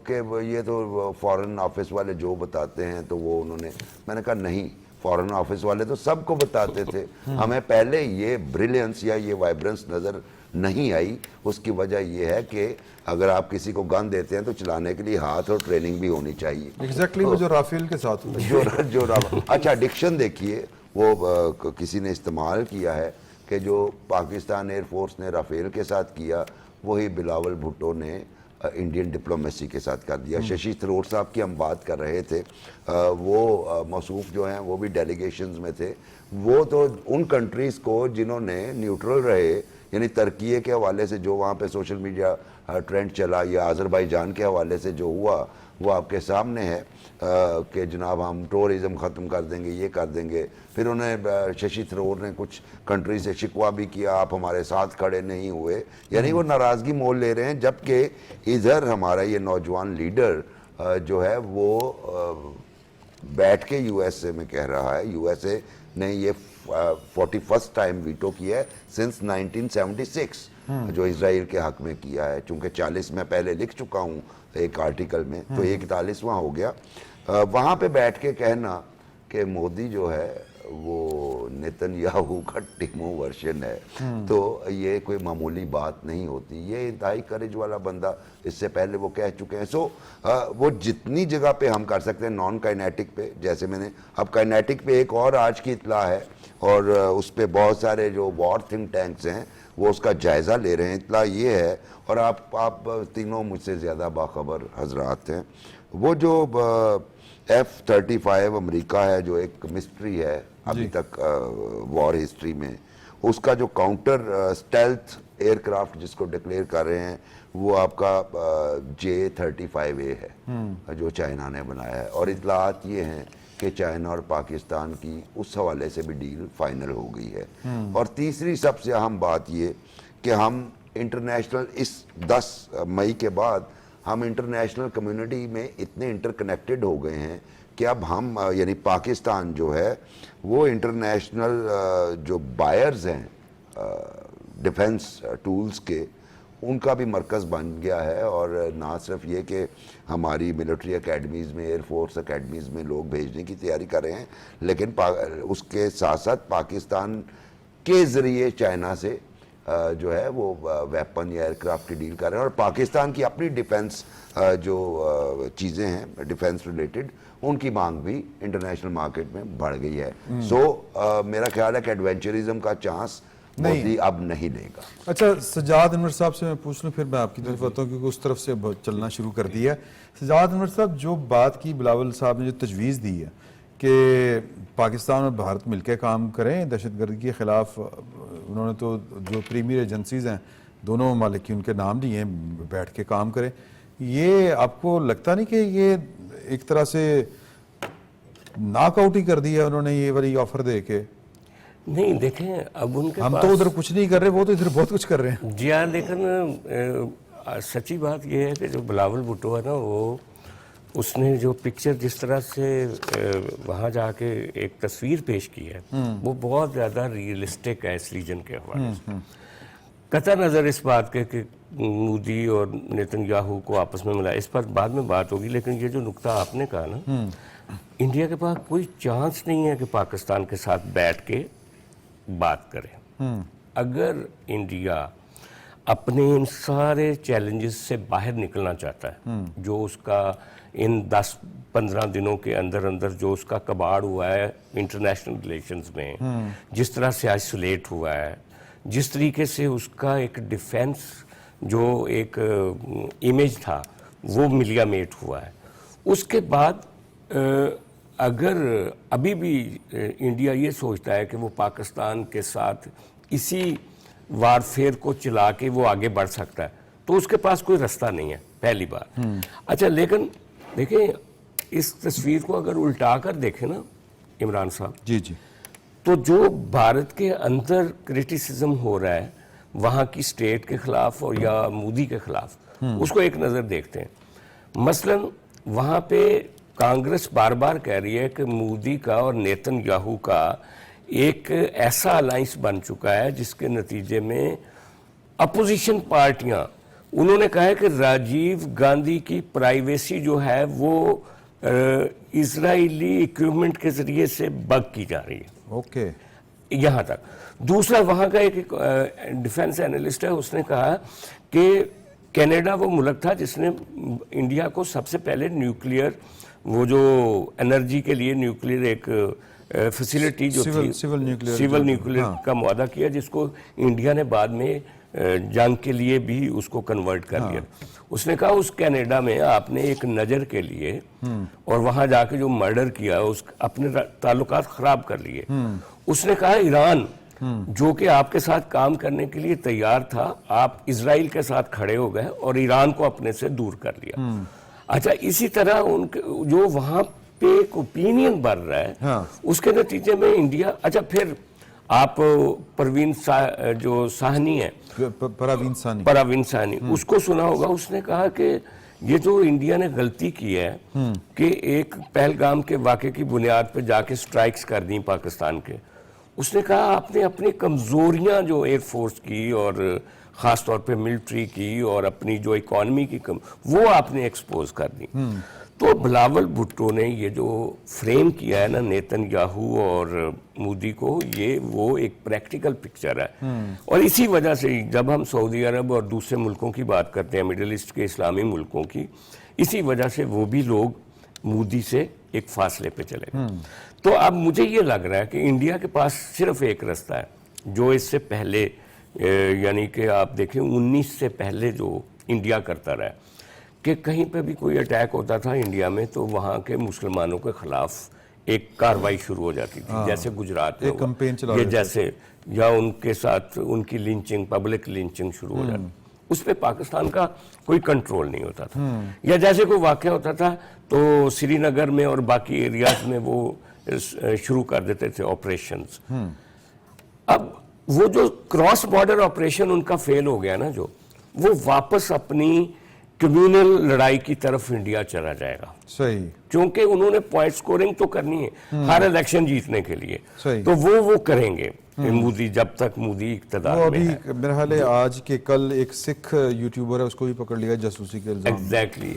कि ये तो फॉरेन ऑफिस वाले जो बताते हैं तो वो उन्होंने, मैंने कहा नहीं, फॉरेन ऑफिस वाले तो सबको बताते थे, हमें पहले ये ब्रिलियंस या ये वाइब्रेंस नज़र नहीं आई। उसकी वजह यह है कि अगर आप किसी को गन देते हैं तो चलाने के लिए हाथ और ट्रेनिंग भी होनी चाहिए। एग्जैक्टली वो जो राफेल के साथ अच्छा, डिक्शन देखिए, वो किसी ने इस्तेमाल किया है कि जो पाकिस्तान एयरफोर्स ने राफेल के साथ किया, वही बिलावल भुट्टो ने इंडियन डिप्लोमेसी के साथ कर दिया। शशि थरूर साहब की हम बात कर रहे थे, वो मौसूफ जो हैं वो भी डेलीगेशंस में थे। वो तो उन कंट्रीज़ को जिन्होंने न्यूट्रल रहे, यानी तुर्की के हवाले से जो वहाँ पे सोशल मीडिया ट्रेंड चला, या अज़रबैजान के हवाले से जो हुआ, वो आपके सामने है कि जनाब हम टूरिज़म ख़त्म कर देंगे, ये कर देंगे। फिर उन्हें शशि थरूर ने कुछ कंट्री से शिकवा भी किया, आप हमारे साथ खड़े नहीं हुए, यानी वो नाराज़गी मोल ले रहे हैं। जबकि इधर हमारा ये नौजवान लीडर जो है वो बैठ के यूएसए में कह रहा है, यूएसए ने ये 41st टाइम वीटो किया है सिंस 1976 जो इजराइल के हक में किया है। चूंकि 40 में पहले लिख चुका हूँ एक आर्टिकल में, तो 41वां हो गया। वहाँ पे बैठ के कहना कि मोदी जो है वो नेतन्याहू का टिमो वर्जन है, तो ये कोई मामूली बात नहीं होती। ये इंतहाई करेज वाला बंदा, इससे पहले वो कह चुके हैं। सो वो जितनी जगह पे हम कर सकते हैं नॉन काइनेटिक पे, जैसे मैंने अब काइनेटिक पे एक और आज की इतला है, और उस पे बहुत सारे जो वॉर थिंक टैंक्स हैं वो उसका जायज़ा ले रहे हैं। इतला ये है, और आप तीनों मुझसे ज़्यादा बाखबर हजरात हैं, वो जो F-35 अमेरिका है, जो एक मिस्ट्री है अभी तक वॉर हिस्ट्री में, उसका जो काउंटर स्टेल्थ एयरक्राफ्ट जिसको डिक्लेयर कर रहे हैं, वो आपका J-35A है जो चाइना ने बनाया है। और इतलात ये हैं कि चाइना और पाकिस्तान की उस हवाले से भी डील फाइनल हो गई है। और तीसरी सबसे अहम बात ये कि हम इंटरनेशनल, इस 10 मई के बाद हम इंटरनेशनल कम्युनिटी में इतने इंटरकनेक्टेड हो गए हैं कि अब हम यानी पाकिस्तान जो है वो इंटरनेशनल जो बायर्स हैं डिफेंस टूल्स के, उनका भी मरकज़ बन गया है। और ना सिर्फ ये कि हमारी मिलिट्री एकेडमीज़ में, एयरफोर्स एकेडमीज़ में लोग भेजने की तैयारी कर रहे हैं, लेकिन उसके साथ साथ पाकिस्तान के ज़रिए चाइना से जो है वो वेपन या एयरक्राफ्ट की डील कर रहे हैं। और पाकिस्तान की अपनी डिफेंस जो चीज़ें हैं डिफेंस रिलेटेड, उनकी मांग भी इंटरनेशनल मार्केट में बढ़ गई है। सो मेरा ख्याल है कि एडवेंचरिज्म का चांस मोदी अब नहीं लेगा। अच्छा, सजाद अनवर साहब से मैं पूछ लूँ, फिर मैं आपकी तरफ आता हूँ क्योंकि उस तरफ से चलना शुरू कर दिया है। सजाद अनवर साहब, जो बात की बिलावल साहब ने जो तजवीज़ दी है कि पाकिस्तान और भारत मिलकर काम करें दहशतगर्दी के ख़िलाफ़, उन्होंने तो जो प्रीमियर एजेंसीज़ हैं दोनों ममालिक की उनके नाम लिए हैं, बैठ के काम करें, ये आपको लगता नहीं कि ये एक तरह से नॉकआउट ही कर दिया उन्होंने ये वाली ऑफ़र दे के? नहीं, देखें अब उनके हम पास, तो उधर कुछ नहीं कर रहे, वो तो इधर बहुत कुछ कर रहे हैं। जी हाँ, लेकिन सच्ची बात यह है कि जो बिलावल भुट्टो है ना, वो उसने जो पिक्चर जिस तरह से वहाँ जाके एक तस्वीर पेश की है, वो बहुत ज़्यादा रियलिस्टिक है इस रीजन के हवाले से। कतई नज़र इस बात के कि मोदी और नेतन्याहू को आपस में मिला, इस पर बाद में बात होगी, लेकिन ये जो नुक्ता आपने कहा ना, इंडिया के पास कोई चांस नहीं है कि पाकिस्तान के साथ बैठ के बात करें। अगर इंडिया अपने इन सारे चैलेंजेस से बाहर निकलना चाहता है, जो उसका इन 10-15 दिनों के अंदर अंदर जो उसका कबाड़ हुआ है इंटरनेशनल रिलेशंस में, जिस तरह से आइसोलेट हुआ है, जिस तरीके से उसका एक डिफेंस जो एक इमेज था वो मिलियामेट हुआ है, उसके बाद अगर अभी भी इंडिया ये सोचता है कि वो पाकिस्तान के साथ इसी वारफेयर को चला के वो आगे बढ़ सकता है, तो उसके पास कोई रास्ता नहीं है, पहली बात। अच्छा, लेकिन देखें इस तस्वीर को अगर उल्टा कर देखें ना इमरान साहब, जी जी, तो जो भारत के अंदर क्रिटिसिज्म हो रहा है वहाँ की स्टेट के खिलाफ और या मोदी के खिलाफ, उसको एक नज़र देखते हैं। मसलन वहाँ पे कांग्रेस बार बार कह रही है कि मोदी का और नेतन्याहू का एक ऐसा अलायंस बन चुका है जिसके नतीजे में अपोजिशन पार्टियां, उन्होंने कहा है कि राजीव गांधी की प्राइवेसी जो है वो इजरायली इक्विपमेंट के जरिए से बग की जा रही है। ओके, यहाँ तक। दूसरा, वहाँ का एक डिफेंस एनालिस्ट है, उसने कहा कि कनाडा वो मुल्क था जिसने इंडिया को सबसे पहले न्यूक्लियर, वो जो एनर्जी के लिए न्यूक्लियर एक फैसिलिटी जो थी, सिविल न्यूक्लियर का मुआहदा किया, जिसको इंडिया ने बाद में जंग के लिए भी उसको कन्वर्ट कर लिया। उसने कहा उस कनाडा में आपने एक नज़र के लिए और वहाँ जाके जो मर्डर किया, उस अपने ताल्लुकात ख़राब कर लिए। उसने कहा ईरान जो कि आपके साथ काम करने के लिए तैयार था, आप इजराइल के साथ खड़े हो गए और ईरान को अपने से दूर कर लिया। अच्छा, इसी तरह उनके जो वहाँ पे एक ओपिनियन बढ़ रहा है, उसके नतीजे में इंडिया, अच्छा फिर आप परवीन जो साहनी है, परवीन साहनी, उसको सुना होगा, उसने कहा कि ये जो इंडिया ने गलती की है कि एक पहलगाम के वाक़े की बुनियाद पे जाके स्ट्राइक्स कर दी पाकिस्तान के, उसने कहा आपने अपनी कमज़ोरियां जो एयरफोर्स की और ख़ास तौर पे मिलिट्री की और अपनी जो इकॉनमी की वो आपने एक्सपोज कर दी। तो बिलावल भुट्टो ने ये जो फ्रेम किया है ना नेतन्याहू और मोदी को, ये वो एक प्रैक्टिकल पिक्चर है। और इसी वजह से जब हम सऊदी अरब और दूसरे मुल्कों की बात करते हैं, मिडिल ईस्ट के इस्लामी मुल्कों की, इसी वजह से वो भी लोग मोदी से एक फासले पे चले गए। तो अब मुझे ये लग रहा है कि इंडिया के पास सिर्फ एक रास्ता है, जो इससे पहले यानी कि आप देखें 19 से पहले जो इंडिया करता रहा, कि कहीं पे भी कोई अटैक होता था इंडिया में तो वहाँ के मुसलमानों के खिलाफ एक कार्रवाई शुरू हो जाती थी। जैसे गुजरात में एक कैंपेन चला ये रहे थे। जैसे, या उनके साथ उनकी लिंचिंग, पब्लिक लिंचिंग शुरू हो जाती, उस पर पाकिस्तान का कोई कंट्रोल नहीं होता था। या जैसे कोई वाक़या होता था तो श्रीनगर में और बाकी एरियाज में वो शुरू कर देते थे ऑपरेशंस। अब वो जो क्रॉस बॉर्डर ऑपरेशन उनका फेल हो गया ना, जो वो वापस अपनी कम्युनल लड़ाई की तरफ इंडिया चला जाएगा, सही, क्योंकि उन्होंने पॉइंट स्कोरिंग तो करनी है हर इलेक्शन जीतने के लिए, सही। तो वो करेंगे मोदी, जब तक मोदी इक़्तिदार वो में अभी है। मेरा ख्याल है आज के कल एक सिख यूट्यूबर है, उसको भी पकड़ लिया जासूसी के इल्जाम में। एग्जैक्टली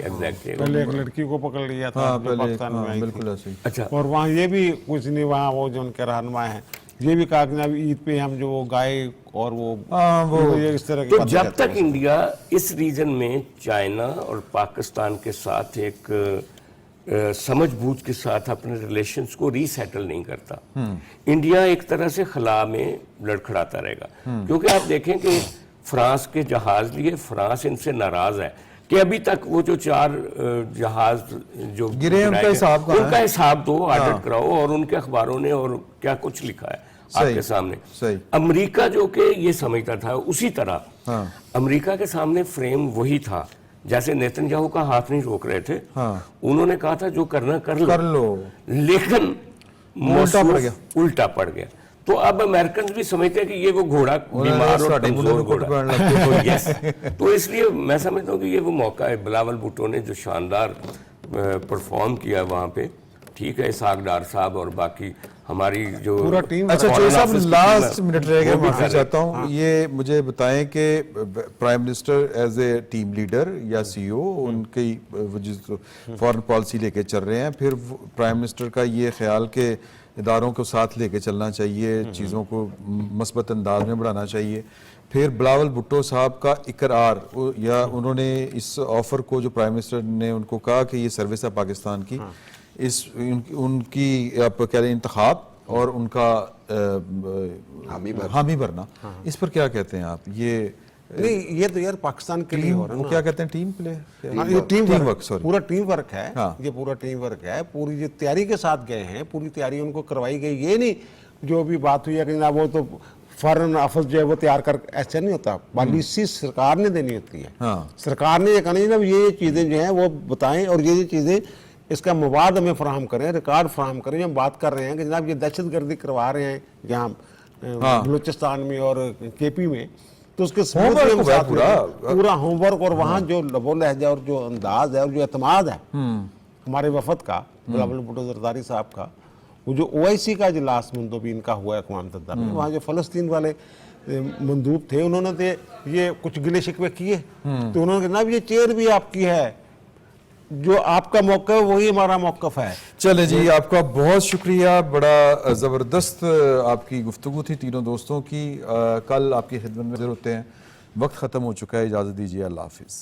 पहले एक लड़की को पकड़ लिया था, हाँ, जो पहले पाकिस्तान में आई थी। बिल्कुल ऐसे ही। अच्छा, और वहाँ ये भी कुछ नहीं, वहाँ वो जो उनके रहनुमा हैं ये भी कहा कि ना ईद पे हम जो वो गाय और वो ये इस तरह की तो बातें जब कहते तक हैं। इंडिया इस रीजन में चाइना और पाकिस्तान के साथ एक समझबूझ के साथ अपने रिलेशंस को रीसेटल नहीं करता, इंडिया एक तरह से खला में लड़खड़ाता रहेगा। क्योंकि आप देखें कि फ्रांस के जहाज लिए फ्रांस इनसे नाराज है कि अभी तक वो जो 4 जहाज जो गिरे हैं, उनका हिसाब कहाँ है? उनका हिसाब दो, ऑडिट कराओ, और उनके अखबारों ने और क्या कुछ लिखा है आपके सामने। सही। अमेरिका जो कि ये समझता था उसी तरह, हाँ। अमेरिका के सामने फ्रेम वही था, जैसे नेतन्याहू का हाथ नहीं रोक रहे थे, हाँ। उन्होंने कहा था जो करना कर लो, लेकिन उल्टा पड़ गया। उल्टा पड़ गया। तो अब अमेरिकन भी समझते हैं कि ये वो घोड़ा बीमार और साढ़े मुल्क कमजोर में घोड़ा कुट पड़ने लगते तो यस, तो इसलिए मैं समझता हूँ कि ये वो मौका है। बिलावल भुट्टो ने जो शानदार परफॉर्म किया वहाँ पे, ठीक है, इसहाक डार साहब और बाकी हमारी जो पूरा टीम। अच्छा Foreign चौधरी साहब, Office की लास्ट टीम है, मिनट रह गए, वो भी माफी कर रहे चाहता हूँ। ये मुझे बताएं कि prime minister as a team leader या सीईओ उनकी फॉरेन पॉलिसी लेके चल रहे हैं, फिर प्राइम मिनिस्टर का ये ख्याल के इदारों को साथ लेके चलना चाहिए, चीज़ों को मस्बत अंदाज में बढ़ाना चाहिए, फिर बिलावल भुट्टो साहब का इकरार या उन्होंने इस ऑफर को जो प्राइम मिनिस्टर ने उनको कहा कि ये सर्विस है पाकिस्तान की, इस उनकी आप कह रहे हैं इंतखाब और उनका हामी भरना, इस पर क्या कहते हैं आप? ये नहीं, ये तो यार पाकिस्तान के लिए हो रहा है वो ना। क्या कहते हैं, टीम प्ले? हाँ, ये टीम वर्क, सॉरी, पूरा टीम वर्क है। हाँ। ये पूरा टीम वर्क है, पूरी जो तैयारी के साथ गए हैं, पूरी तैयारी उनको करवाई गई। ये नहीं जो भी बात हुई है कि ना वो तो फॉरेन ऑफिस जो है वो तैयार कर, ऐसा नहीं होता। पॉलिसी सरकार ने देनी होती है। हाँ। सरकार ने ये कहना है ना, ये चीज़ें जो हैं वो बताएं और ये चीज़ें इसका मवाद हमें फराहम करें, रिकॉर्ड फराहम करें। हम बात कर रहे हैं कि जनाब ये दहशतगर्दी करवा रहे हैं यहाँ बलूचिस्तान में और केपी में, तो उसके सबूत भी हम साथ में पूरा होमवर्क और वहाँ जो लबो लहजा और जो अंदाज है और जो एतमाद है हमारे वफद का, बिलावल भुट्टो जरदारी साहब का, वो जो OIC का इजलास मुंतवी इनका हुआ है अक़वाम मुत्तहिदा में, वहाँ जो फ़लस्तीन वाले मंदूब थे उन्होंने तो ये कुछ गिले शिकवे किए, तो उन्होंने कहा ये चेयर भी आपकी है, जो आपका मौक़िफ़ है वही हमारा मौक़िफ़ है। चले जी, आपका बहुत शुक्रिया, बड़ा ज़बरदस्त आपकी गुफ्तगू थी तीनों दोस्तों की। कल आपकी खिदमत में हाज़िर होते हैं। वक्त ख़त्म हो चुका है, इजाज़त दीजिए, अल्लाह हाफ़िज़।